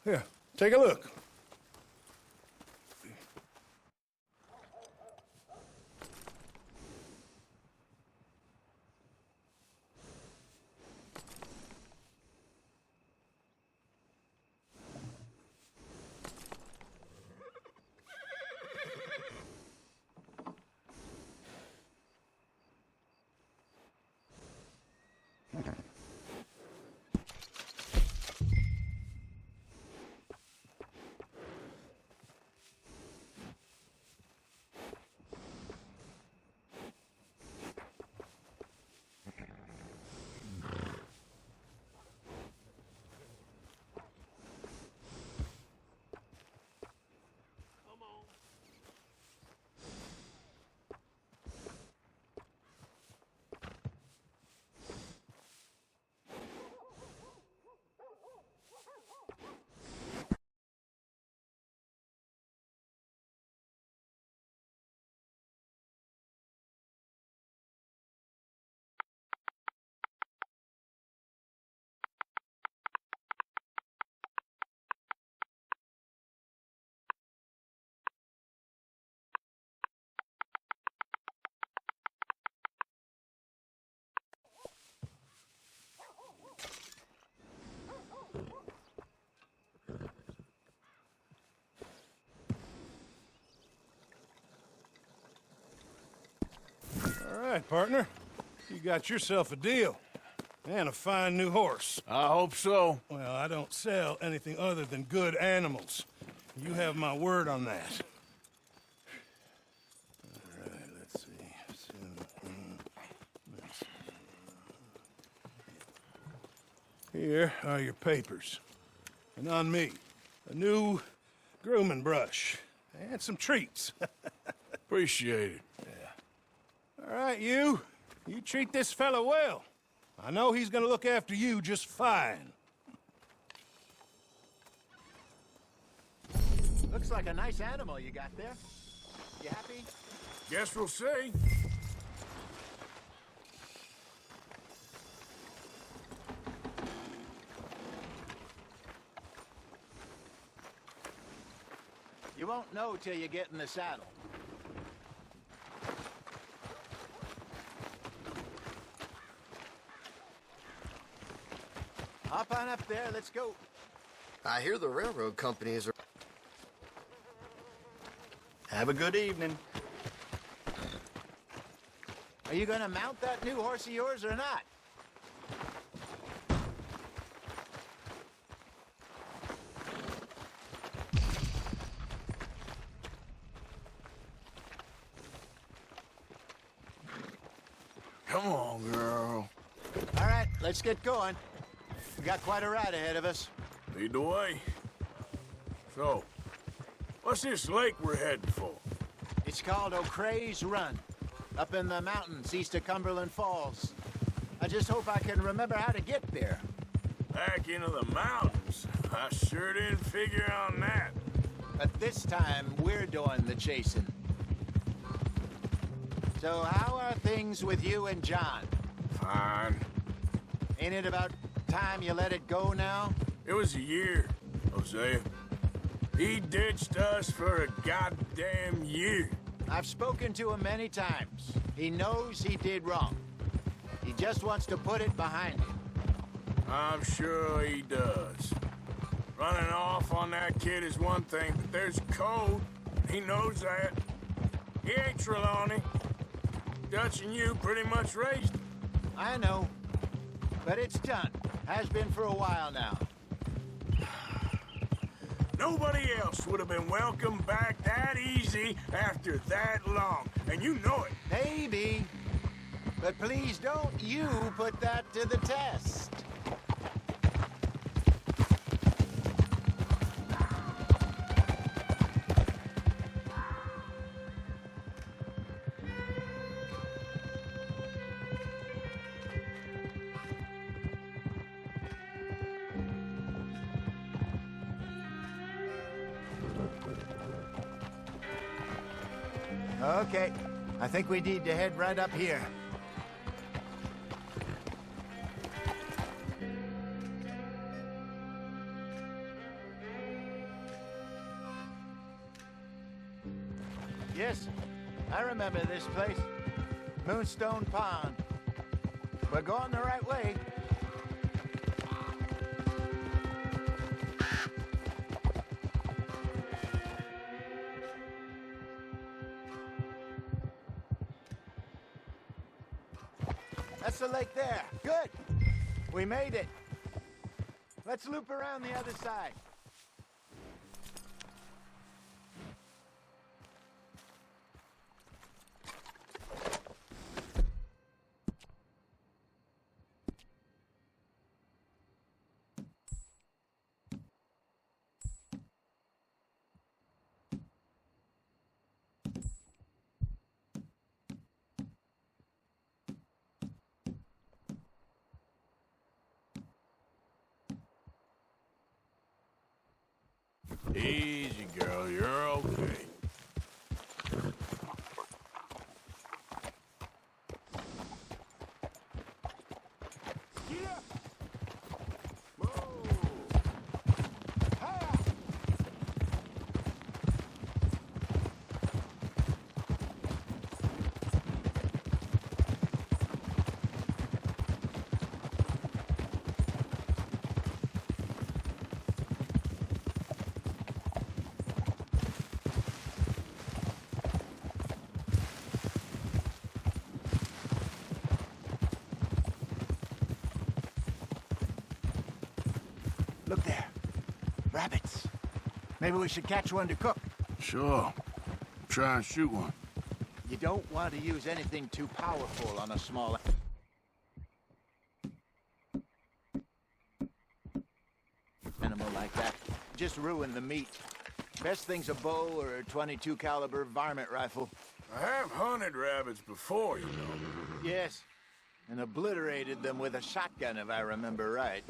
Here, take a look. right, partner. You got yourself a deal. And a fine new horse. I hope so. Well, I don't sell anything other than good animals. You have my word on that. All right, let's see. Here are your papers. And on me, a new grooming brush. And some treats. Appreciate it. Yeah. All right, you. You treat this fella well. I know he's gonna look after you just fine. Looks like a nice animal you got there. You happy? Guess we'll see. You won't know till you get in the saddle. Hop on up there, let's go. I hear the railroad companies are... Have a good evening. Are you gonna mount that new horse of yours or not? Come on, girl. All right, let's get going. We got quite a ride ahead of us. Lead the way. So, what's this lake we're heading for? It's called O'Creagh's Run, up in the mountains east of Cumberland Falls. I just hope I can remember how to get there. Back into the mountains? I sure didn't figure on that. But this time, we're doing the chasing. So how are things with you and John? Fine. Ain't it about time you let it go now? It was a year, Hosea. He ditched us for a goddamn year. I've spoken to him many times. He knows he did wrong. He just wants to put it behind him. I'm sure he does. Running off on that kid is one thing, but there's code. He knows that. He ain't Trelawney. Dutch and you pretty much raised him. I know. But it's done. Has been for a while now. Nobody else would have been welcomed back that easy after that long. And you know it. Maybe. But please don't you put that to the test. Okay, I think we need to head right up here. Yes, I remember this place. Moonstone Pond. We're going the right way. That's the lake there. Good. We made it. Let's loop around the other side. Easy, girl. You're okay. Maybe we should catch one to cook. Sure. Try and shoot one. You don't want to use anything too powerful on a small animal like that. Just ruin the meat. Best thing's a bow or a 22 caliber varmint rifle. I have hunted rabbits before, you know. Yes, and obliterated them with a shotgun, if I remember right.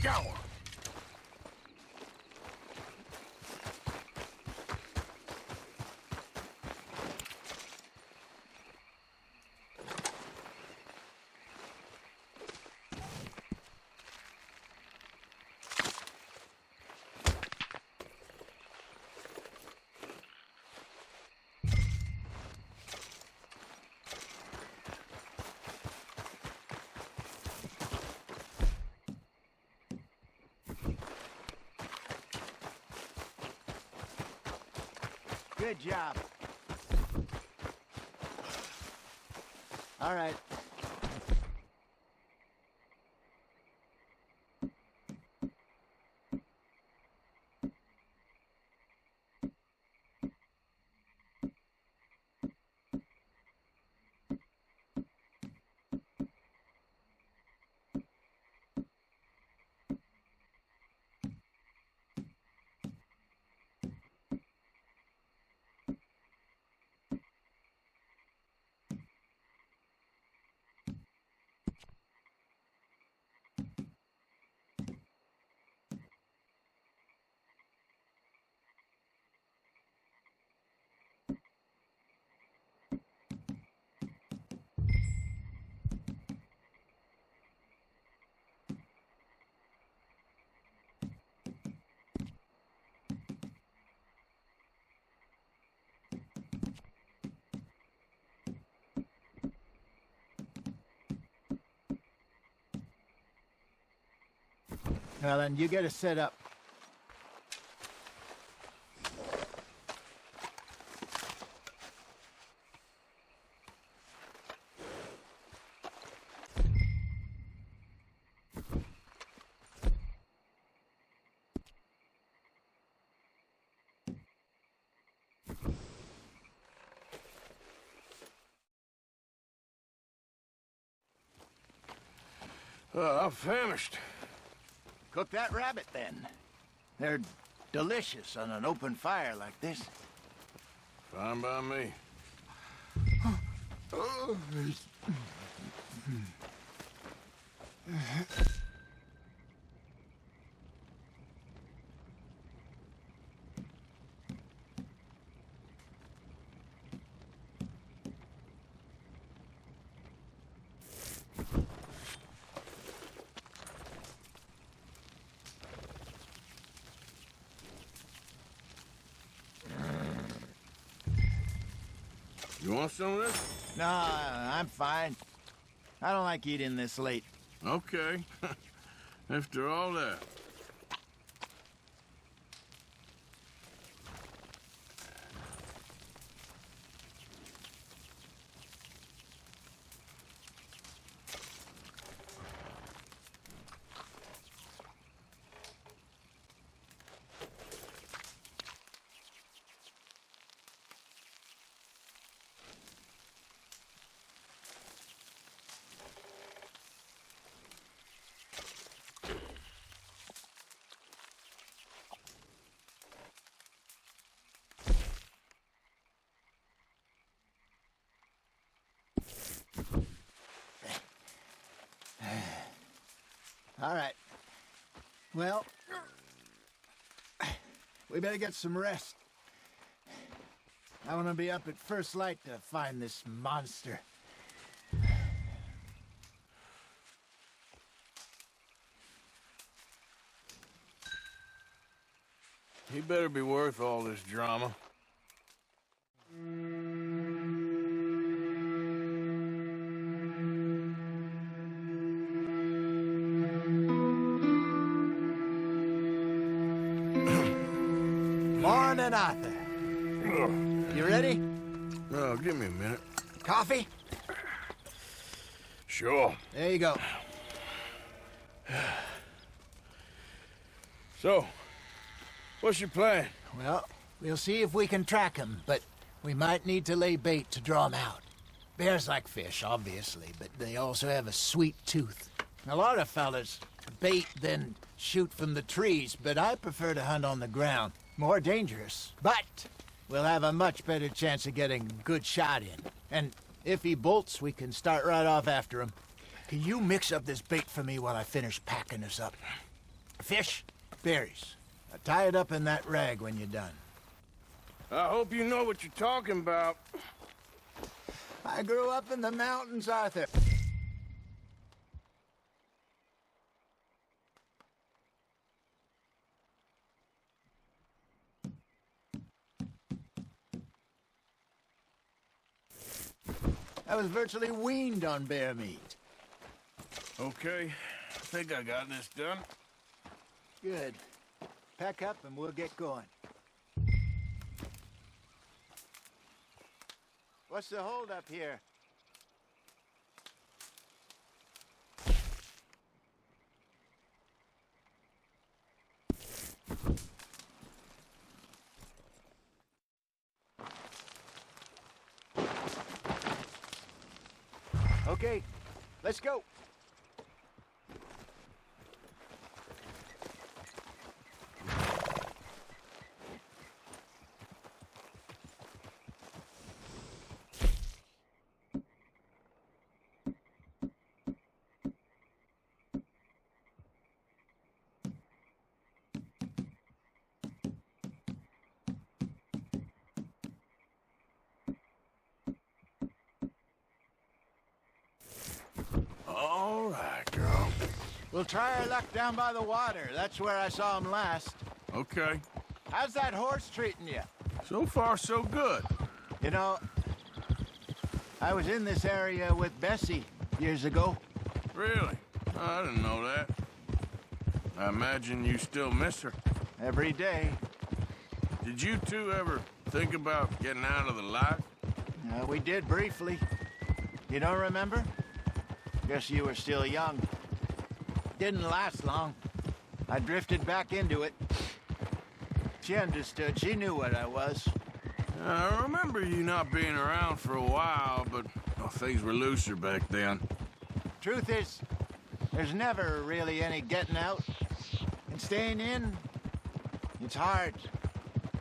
Go! Good job. All right. Well, then you get it set up. I'm famished. Cook that rabbit, then. They're delicious on an open fire like this. Fine by me. You want some of this? No, I'm fine. I don't like eating this late. Okay. After all that. All right. Well, we better get some rest. I want to be up at first light to find this monster. He better be worth all this drama. Morning, Arthur. You ready? No, give me a minute. Coffee? Sure. There you go. So, what's your plan? Well, we'll see if we can track him, but we might need to lay bait to draw him out. Bears like fish, obviously, but they also have a sweet tooth. A lot of fellas bait, then shoot from the trees, but I prefer to hunt on the ground. More dangerous, but we'll have a much better chance of getting a good shot in. And if he bolts, we can start right off after him. Can you mix up this bait for me while I finish packing this up? Fish, berries. Tie it up in that rag when you're done. I hope you know what you're talking about. I grew up in the mountains, Arthur. I was virtually weaned on bear meat. Okay, I think I got this done. Good. Pack up and we'll get going. What's the holdup here? Okay, let's go. All right, girl. We'll try our luck down by the water. That's where I saw him last. Okay. How's that horse treating you? So far, so good. You know, I was in this area with Bessie years ago. Really? I didn't know that. I imagine you still miss her. Every day. Did you two ever think about getting out of the life? We did briefly. You don't remember? Guess you were still young. Didn't last long. I drifted back into it. She understood. She knew what I was. I remember you not being around for a while, but things were looser back then. Truth is, there's never really any getting out. And staying in, it's hard.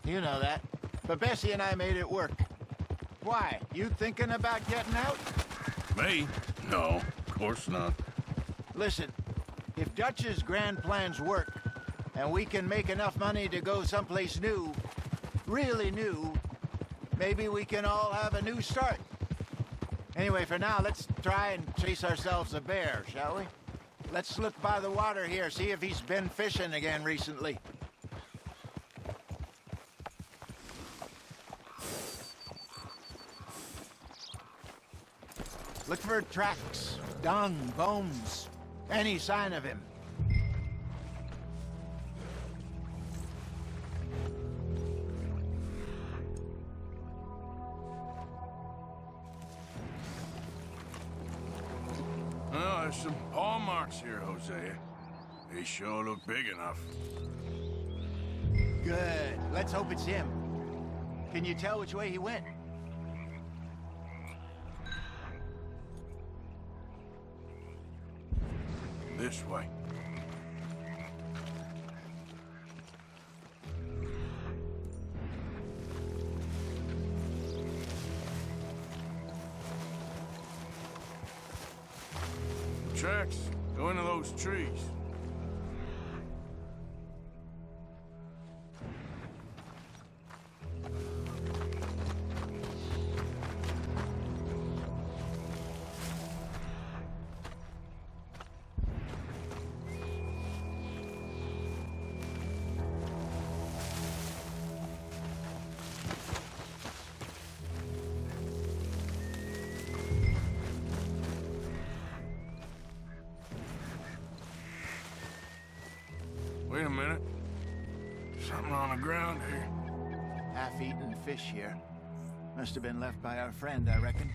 You know that. But Bessie and I made it work. Why? You thinking about getting out? Me? No, of course not. Listen, if Dutch's grand plans work, and we can make enough money to go someplace new, really new, maybe we can all have a new start. Anyway, for now, let's try and chase ourselves a bear, shall we? Let's look by the water here, see if he's been fishing again recently. Look for tracks, dung, bones, any sign of him. Oh, there's some paw marks here, Hosea. They sure look big enough. Good. Let's hope it's him. Can you tell which way he went? This way. Tracks go into those trees. Wait a minute. Something on the ground here. half-eaten fish here. Must have been left by our friend, I reckon.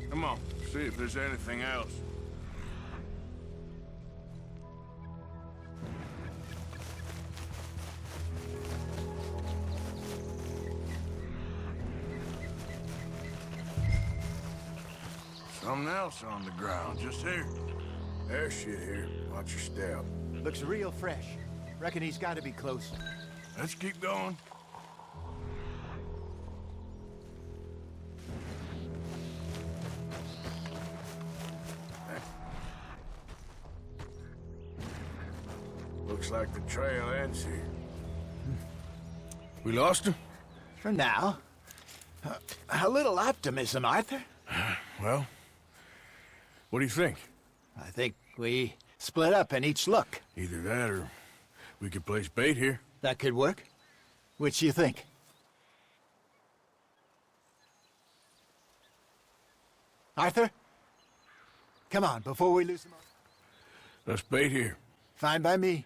Come on, see if there's anything else. Something else on the ground, just here. There's shit here. Watch your step. Looks real fresh. Reckon he's got to be close. Let's keep going. Looks like the trail ends here. We lost him? For now. A little optimism, Arthur. Well, what do you think? I think we split up and each look. Either that or we could place bait here. That could work. Which you think? Arthur? Come on, before we lose him. Let's bait here. Fine by me.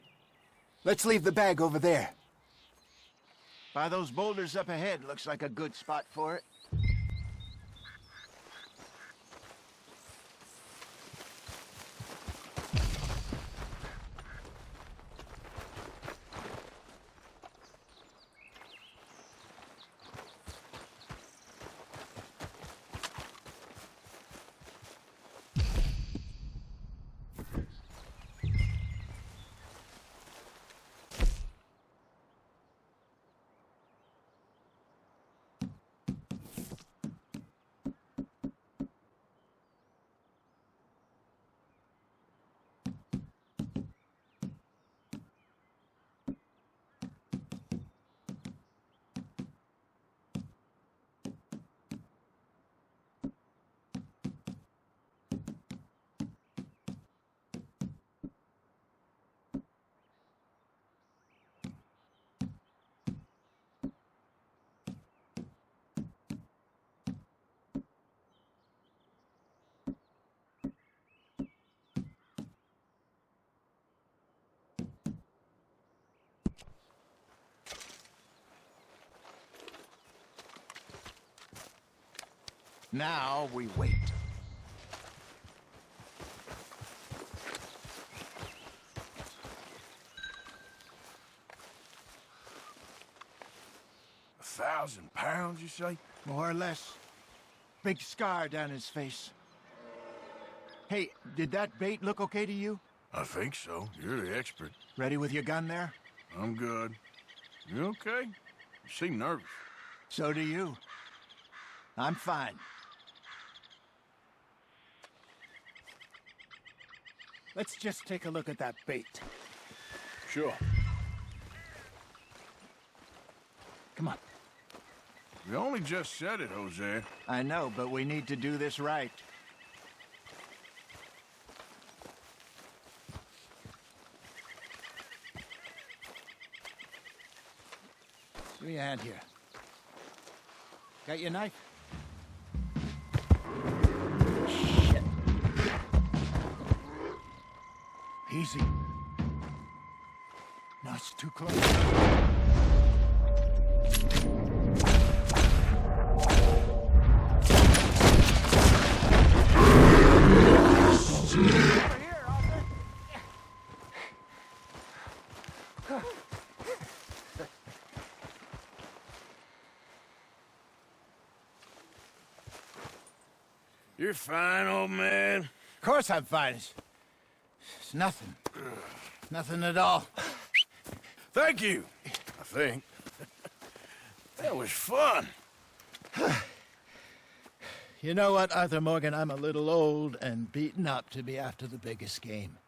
Let's leave the bag over there. By those boulders up ahead, looks like a good spot for it. Now we wait. £1,000, you say? More or less. Big scar down his face. Hey, did that bait look okay to you? I think so. You're the expert. Ready with your gun there? I'm good. You okay? You seem nervous. So do you. I'm fine. Let's just take a look at that bait. Sure. Come on. We only just said it, Hosea. I know, but we need to do this right. Give me a hand here. Got your knife? Shit. Easy. No, it's too close. You're fine, old man. Of course I'm fine. It's nothing. Nothing at all. Thank you, I think. That was fun. You know what, Arthur Morgan? I'm a little old and beaten up to be after the biggest game.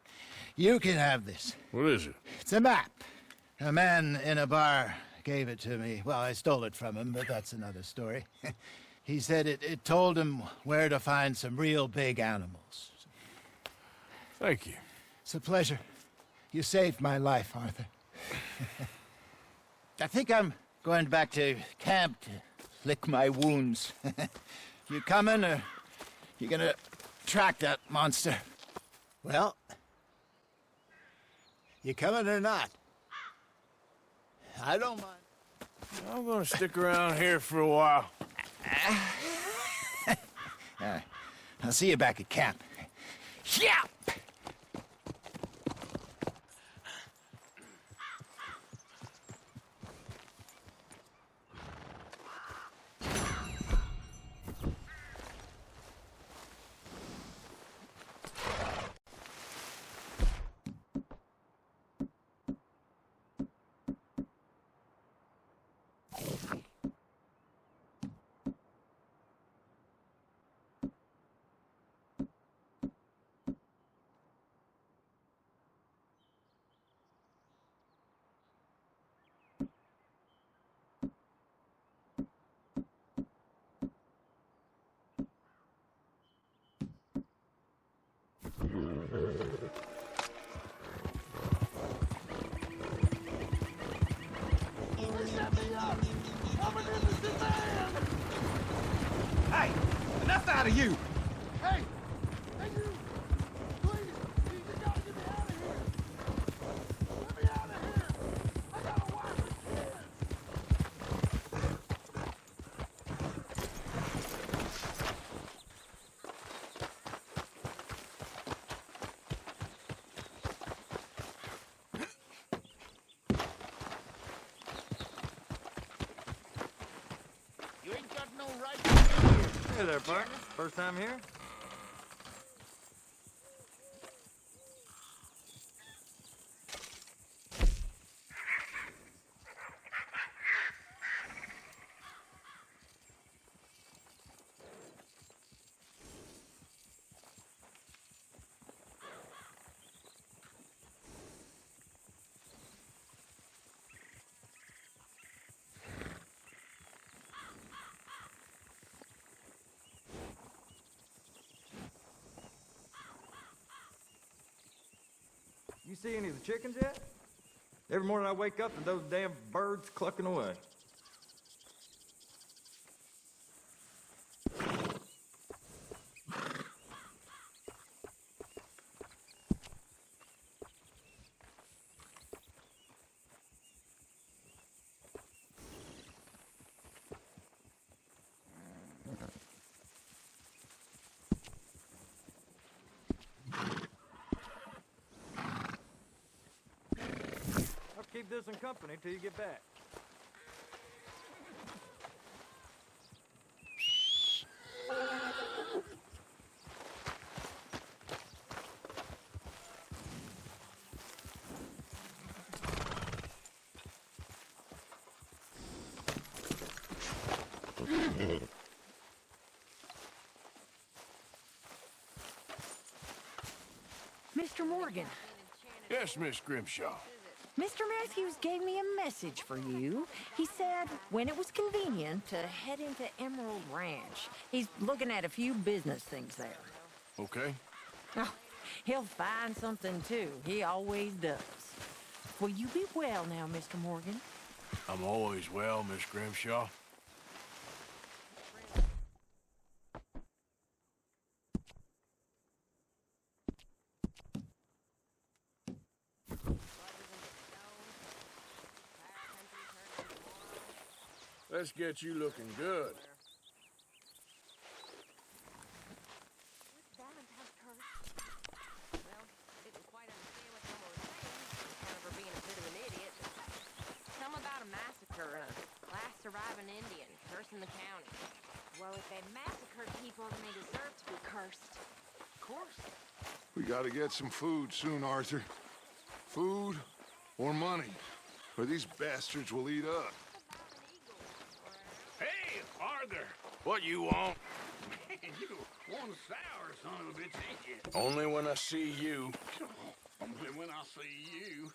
You can have this. What is it? It's a map. A man in a bar gave it to me. Well, I stole it from him, but that's another story. He said it told him where to find some real big animals. Thank you. It's a pleasure. You saved my life, Arthur. I think I'm going back to camp to lick my wounds. You coming, or you gonna track that monster? Well, you coming or not? I don't mind. I'm gonna stick around here for a while. I'll see you back at camp. Yeah! Hey, enough out of you! Hey! Hey, you! Please! You gotta get me out of here! Let me out of here! I got a wife and You ain't got no right to be here. Hey there, partner. First time here? You see any of the chickens yet? Every morning I wake up and those damn birds clucking away. I'll keep this in company till you get back. Mr. Morgan, Yes, Miss Grimshaw. Mr. Matthews gave me a message for you. He said when it was convenient to head into Emerald Ranch. He's looking at a few business things there. Okay. Oh, he'll find something too. He always does. Will you be well now, Mr. Morgan? I'm always well, Miss Grimshaw. Let's get you looking good. Valentine's curse. Well, didn't quite understand what someone was saying. Kind of her being a bit of an idiot. Something about a massacre, a last surviving Indian, cursing the county. Well, if they massacred people, then they deserve to be cursed. Of course. We gotta get some food soon, Arthur. Food or money, or these bastards will eat up. Hey, Arthur! What you want? Man, you one sour son of a bitch, ain't you? Only when I see you. Only when I see you.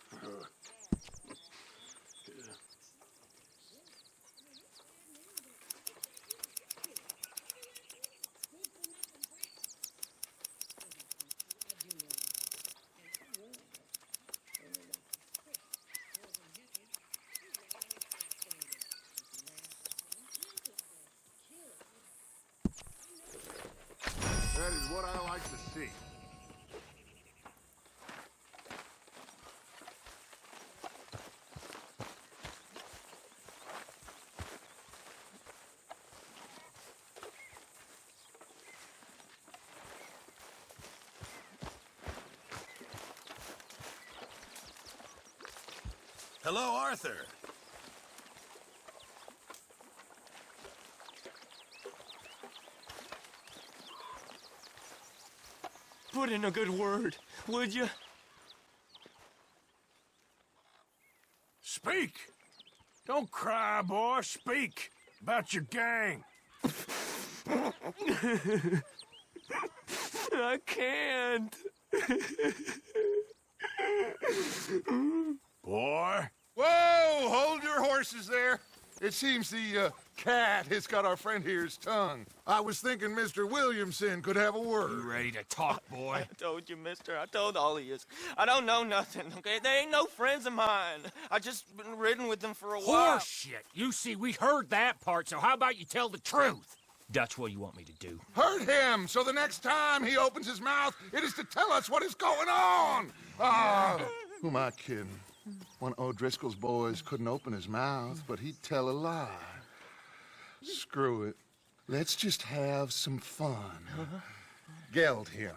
That is what I like to see. Hello, Arthur. Put in a good word, would you? Speak! Don't cry, boy. Speak about your gang. I can't. Boy. Whoa! Hold your horses there. It seems the cat has got our friend here's tongue. I was thinking Mr. Williamson could have a word. You ready to talk, boy? I told you, mister. I told all of you. I don't know nothing, okay? They ain't no friends of mine. I just been riding with them for a while. Horseshit! You see, we heard that part, so how about you tell the truth? Dutch, what do you want me to do? Hurt him, so the next time he opens his mouth, it is to tell us what is going on. Who am I kidding? One of O'Driscoll's boys couldn't open his mouth, but he'd tell a lie. Screw it. Let's just have some fun. Geld him.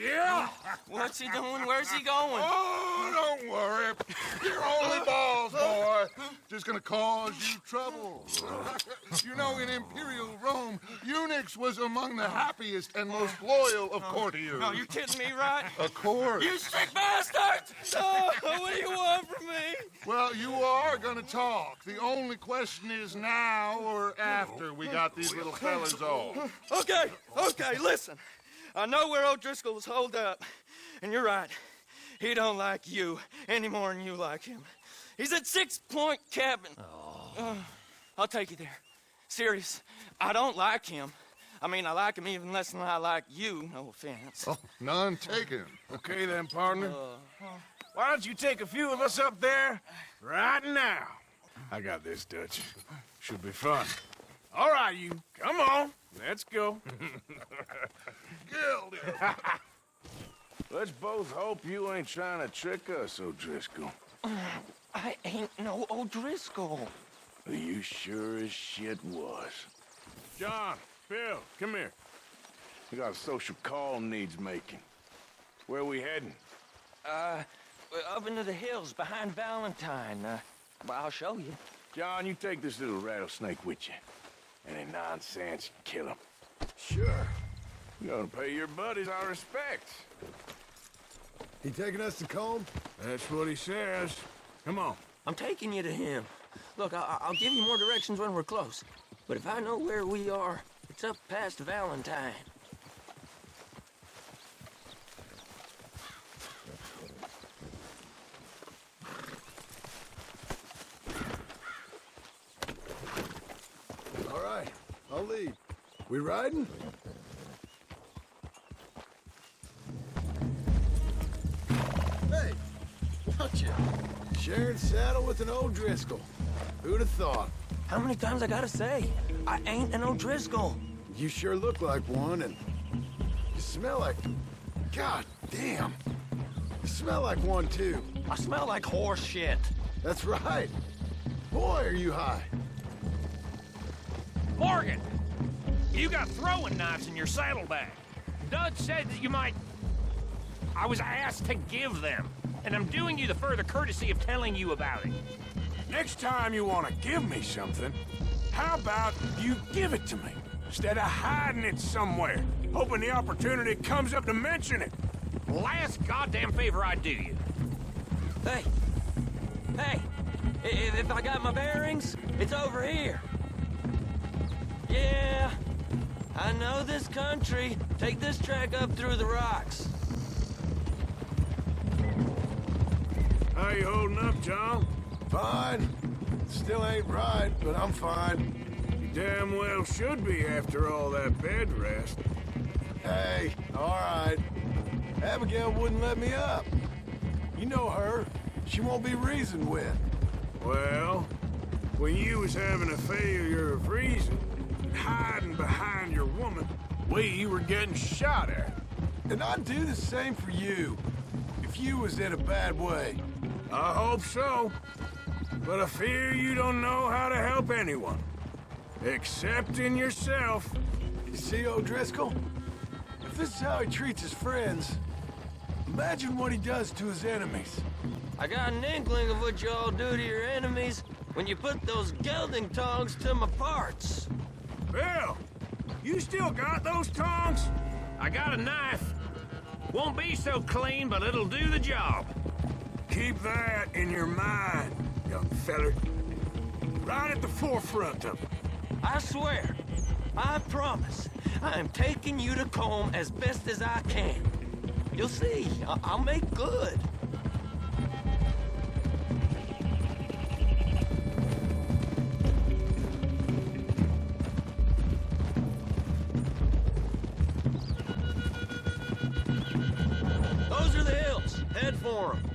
Yeah! What's he doing? Where's he going? Oh, don't worry. You're only balls, boy. Just gonna cause you trouble. You know, in Imperial Rome, eunuchs was among the happiest and most loyal of courtiers. No, you're kidding me, right? Of course. You sick bastard! Oh, what do you want from me? Well, you are gonna talk. The only question is now or after we got these little fellas off. Okay, listen. I know where O'Driscoll was holed up, and you're right. He don't like you any more than you like him. He's at 6 Point Cabin. I'll take you there. Serious, I don't like him. I mean, I like him even less than I like you, no offense. Oh, none taken. Okay then, partner. Why don't you take a few of us up there right now? I got this, Dutch. Should be fun. All right, you. Come on. Let's go. Let's both hope you ain't trying to trick us, O'Driscoll. I ain't no O'Driscoll. You sure as shit was. John, Bill, come here. We got a social call needs making. Where we heading? Up into the hills behind Valentine. Well, I'll show you. John, you take this little rattlesnake with you. Any nonsense, kill him. Sure. You gotta pay your buddies our respects. He taking us to Combe? That's what he says. Come on. I'm taking you to him. Look, I'll give you more directions when we're close. But if I know where we are, it's up past Valentine. All right, I'll lead. We riding? Hey, don't you? Sharing saddle with an O'Driscoll. Who'd have thought? How many times I gotta say? I ain't an O'Driscoll. You sure look like one, and you smell like... God damn. You smell like one, too. I smell like horse shit. That's right. Boy, are you high. Morgan! You got throwing knives in your saddlebag. Dutch said that you might... I was asked to give them, and I'm doing you the further courtesy of telling you about it. Next time you want to give me something, how about you give it to me, instead of hiding it somewhere, hoping the opportunity comes up to mention it? Last goddamn favor I do you. Hey! If I got my bearings, it's over here. Yeah, I know this country. Take this track up through the rocks. How you holding up, John? Fine. Still ain't right, but I'm fine. You damn well should be after all that bed rest. Hey, all right. Abigail wouldn't let me up. You know her. She won't be reasoned with. Well, when you was having a failure of reason, and hiding behind your woman, we were getting shot at. And I'd do the same for you, if you was in a bad way. I hope so. But I fear you don't know how to help anyone. Except in yourself. You see, O'Driscoll? If this is how he treats his friends, imagine what he does to his enemies. I got an inkling of what you all do to your enemies when you put those gelding tongs to my parts. Bill, you still got those tongs? I got a knife. Won't be so clean, but it'll do the job. Keep that in your mind, young feller. Right at the forefront of it. I swear, I promise, I am taking you to comb as best as I can. You'll see, I'll make good. Those are the hills. Head for them.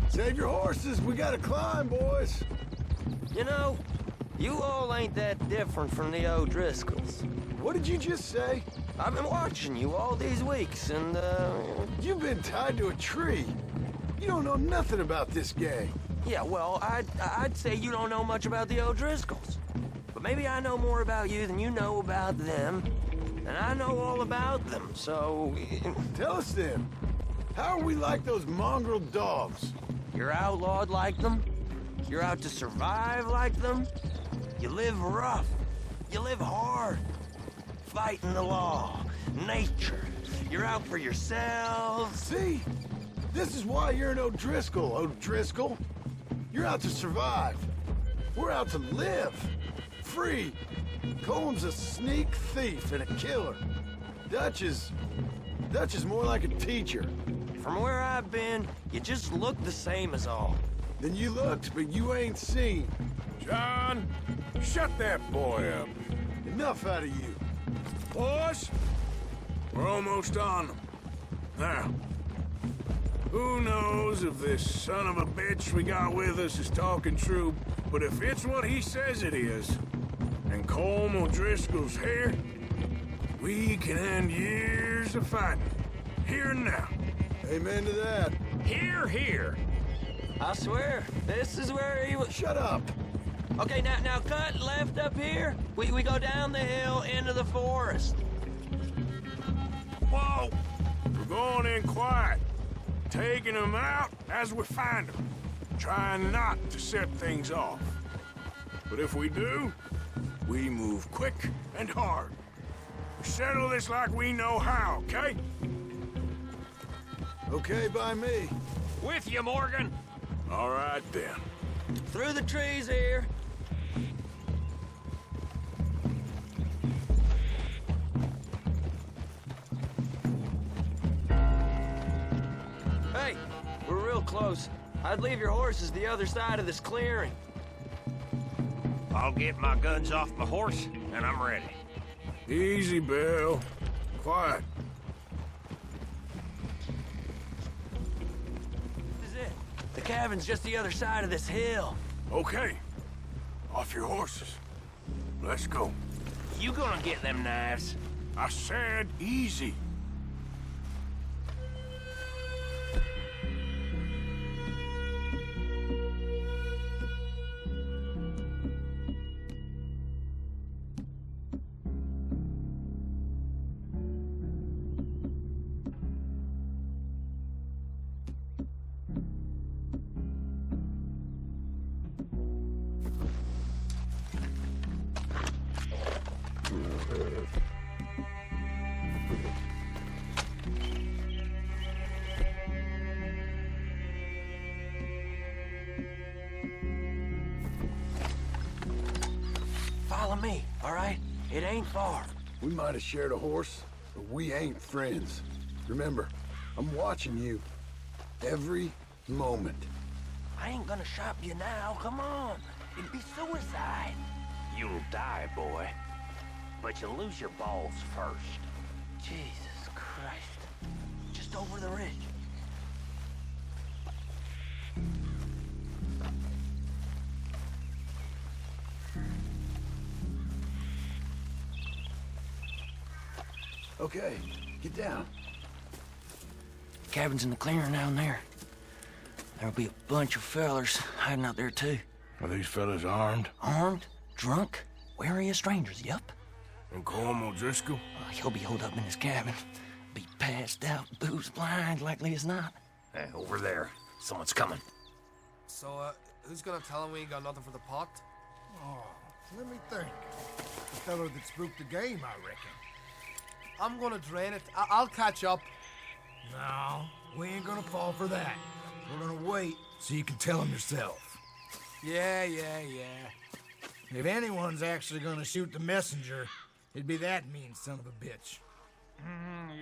Save your horses. We gotta climb, boys. You know, you all ain't that different from the O'Driscolls. What did you just say? I've been watching you all these weeks, and, You've been tied to a tree. You don't know nothing about this gang. Yeah, well, I'd say you don't know much about the O'Driscolls. But maybe I know more about you than you know about them. And I know all about them, so... Tell us then. How are we like those mongrel dogs? You're outlawed like them. You're out to survive like them. You live rough. You live hard. Fighting the law. Nature. You're out for yourselves. See? This is why you're an O'Driscoll, O'Driscoll. You're out to survive. We're out to live. Free. Cole's a sneak thief and a killer. Dutch is more like a teacher. From where I've been, you just look the same as all. Then you looked, but you ain't seen. John, shut that boy up. Enough out of you. Boys, we're almost on them. Now, who knows if this son of a bitch we got with us is talking true, but if it's what he says it is, and Colm O'Driscoll's here, we can end years of fighting, here and now. Amen to that. Here, here. I swear, this is where he was... Shut up. Okay, now cut left up here. We go down the hill into the forest. Whoa! We're going in quiet, taking them out as we find them, trying not to set things off. But if we do, we move quick and hard. We settle this like we know how, okay? Okay by me. With you, Morgan. All right, then. Through the trees here. Hey, we're real close. I'd leave your horses the other side of this clearing. I'll get my guns off my horse, and I'm ready. Easy, Bill. Quiet. This is it. The cabin's just the other side of this hill. Okay. Off your horses. Let's go. You gonna get them knives? I said easy. Follow me, all right? It ain't far. We might have shared a horse, but we ain't friends. Remember, I'm watching you. Every moment. I ain't gonna shop you now, come on. It'd be suicide. You'll die, boy. But you'll lose your balls first. Jesus Christ. Just over the ridge. Okay, get down. Cabin's in the clearing down there. There'll be a bunch of fellers hiding out there, too. Are these fellas armed? Armed? Drunk? Wary of strangers, yup. And Colm O'Driscoll? He'll be holed up in his cabin. Be passed out, booze blind, likely as not. Over there. Someone's coming. So, who's gonna tell him we ain't got nothing for the pot? Oh, let me think. The fellow that spooked the game, I reckon. I'm gonna drain it. I'll catch up. No, we ain't gonna fall for that. We're gonna wait so you can tell him yourself. Yeah. If anyone's actually gonna shoot the messenger, it'd be that mean son of a bitch.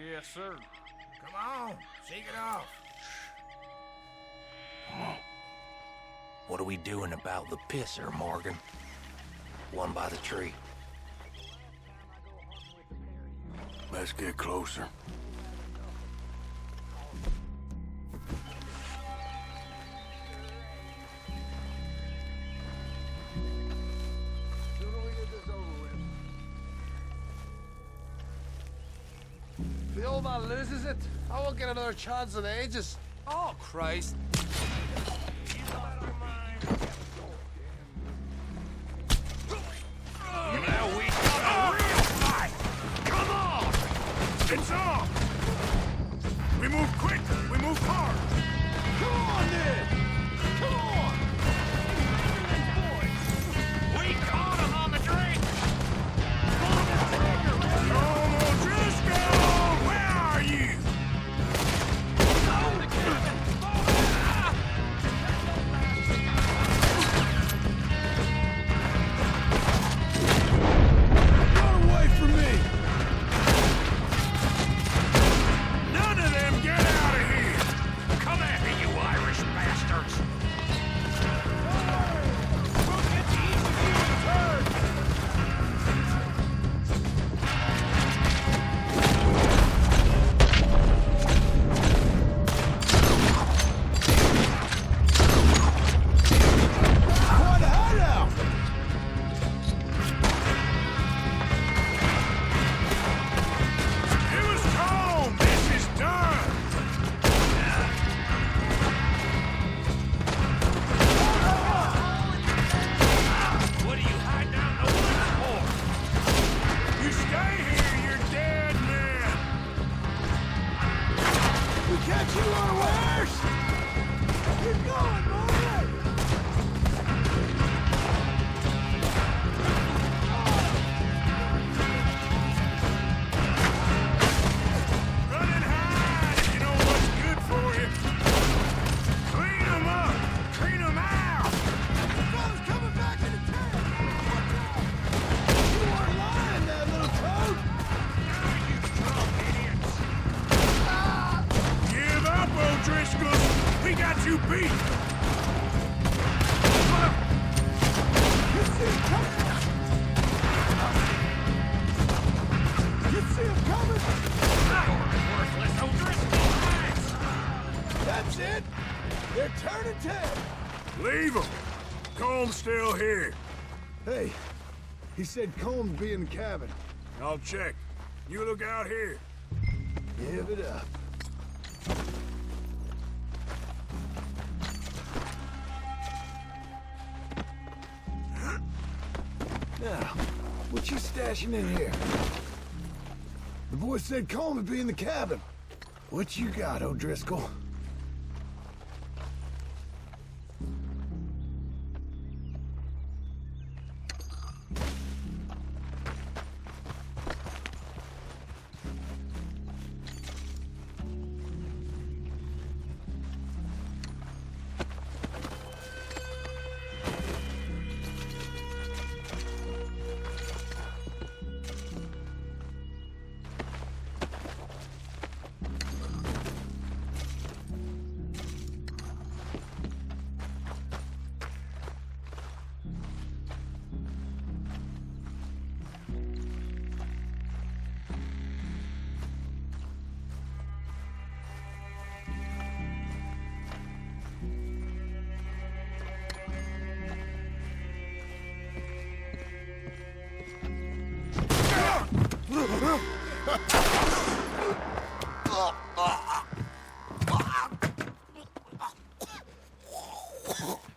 Yes, sir. Come on, shake it off. What are we doing about the pisser, Morgan? One by the tree. Let's get closer. If the old man loses it, I won't get another chance in ages. Oh, Christ. Now we got a real fight! Come on! It's on! We move quick! We move hard! Come on, then! Come on! We caught him on the drink! Come on, Driscoll! Where are you? Run away from me! None of them get out of here! Come at me, you Irish bastards! We'll get the each of you in turn! What hideout? It was Tom! This is done! What are you hiding out in the woods for? You stay here, you're dead man! We catch you unawares! Keep going, Morgan! Run and hide if you know what's good for you! Clean 'em up! Clean 'em out! The fella's coming back into town! Watch out! You weren't lying, that little toad! You drunk idiots! Give up, O'Driscoll! We got you beat! You see him coming? You see him coming? Worthless O'Driscoll rats! That's it! They're turning tail! Leave 'em! Comb's still here. Hey, he said Combs be in the cabin. I'll check. You look out here. Give it up. Now, what you stashing in here? The boy said Combs would be in the cabin. What you got, O'Driscoll?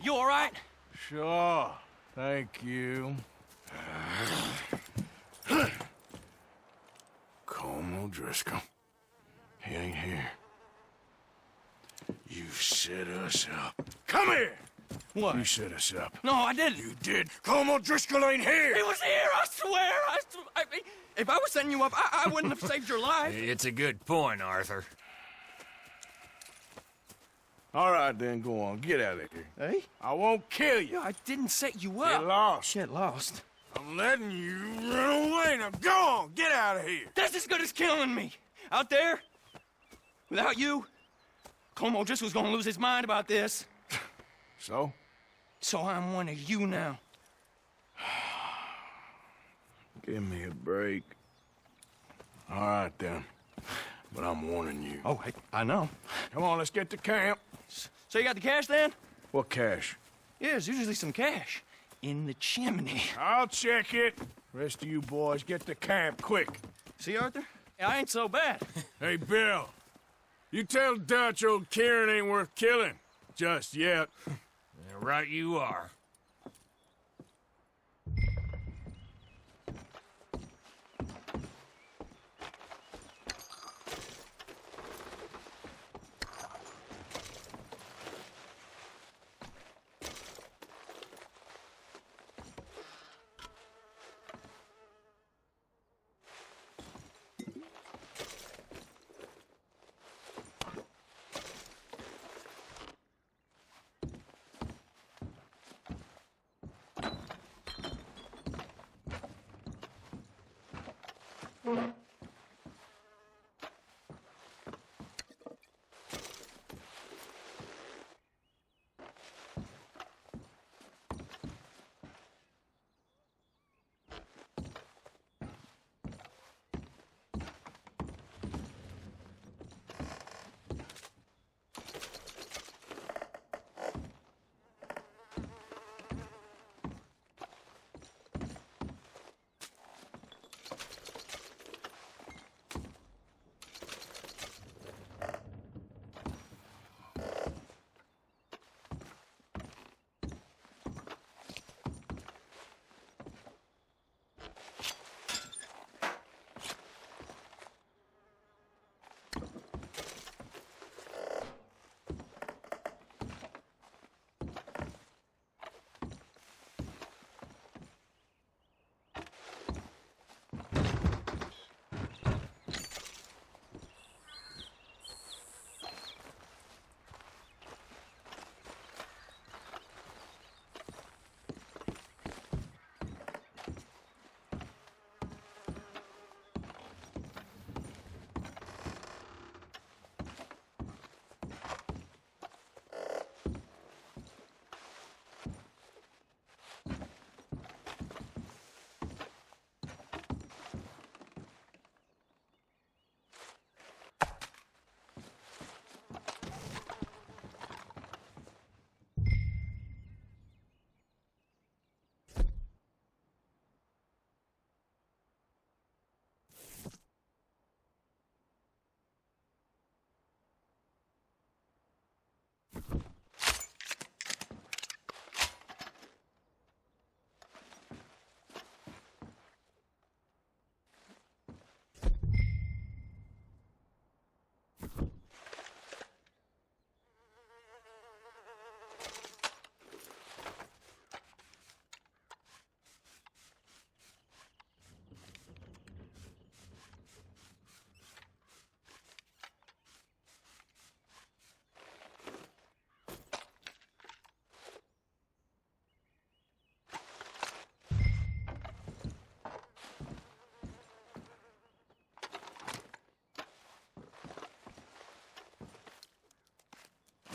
You all right? Sure. Thank you. Colm O'Driscoll. He ain't here. You set us up. Come here! What? You set us up. No, I didn't. You did. Colm O'Driscoll ain't here. He was here, I swear. If I was setting you up, I wouldn't have saved your life. It's a good point, Arthur. All right, then, go on. Get out of here. Hey? I won't kill you. I didn't set you up. Get lost. Shit, lost. I'm letting you run away. Now go on. Get out of here. That's as good as killing me. Out there, without you, Colm O'Driscoll's gonna lose his mind about this. So? So I'm one of you now. Give me a break. All right, then. But I'm warning you. Oh, hey, I know. Come on, let's get to camp. So you got the cash, then? What cash? Yeah, there's usually some cash in the chimney. I'll check it. Rest of you boys, get to camp, quick. See, Arthur? I ain't so bad. Hey, Bill. You tell Dutch old Kieran ain't worth killing. Just yet. Yeah, right you are.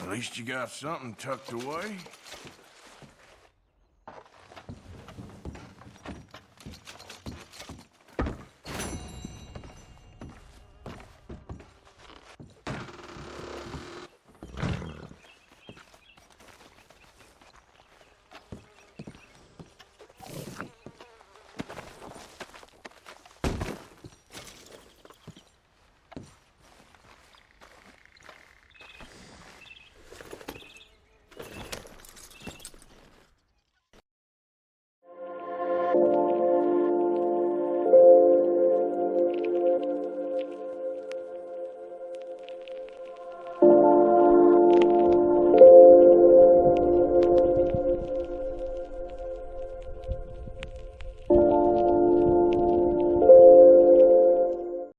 At least you got something tucked away.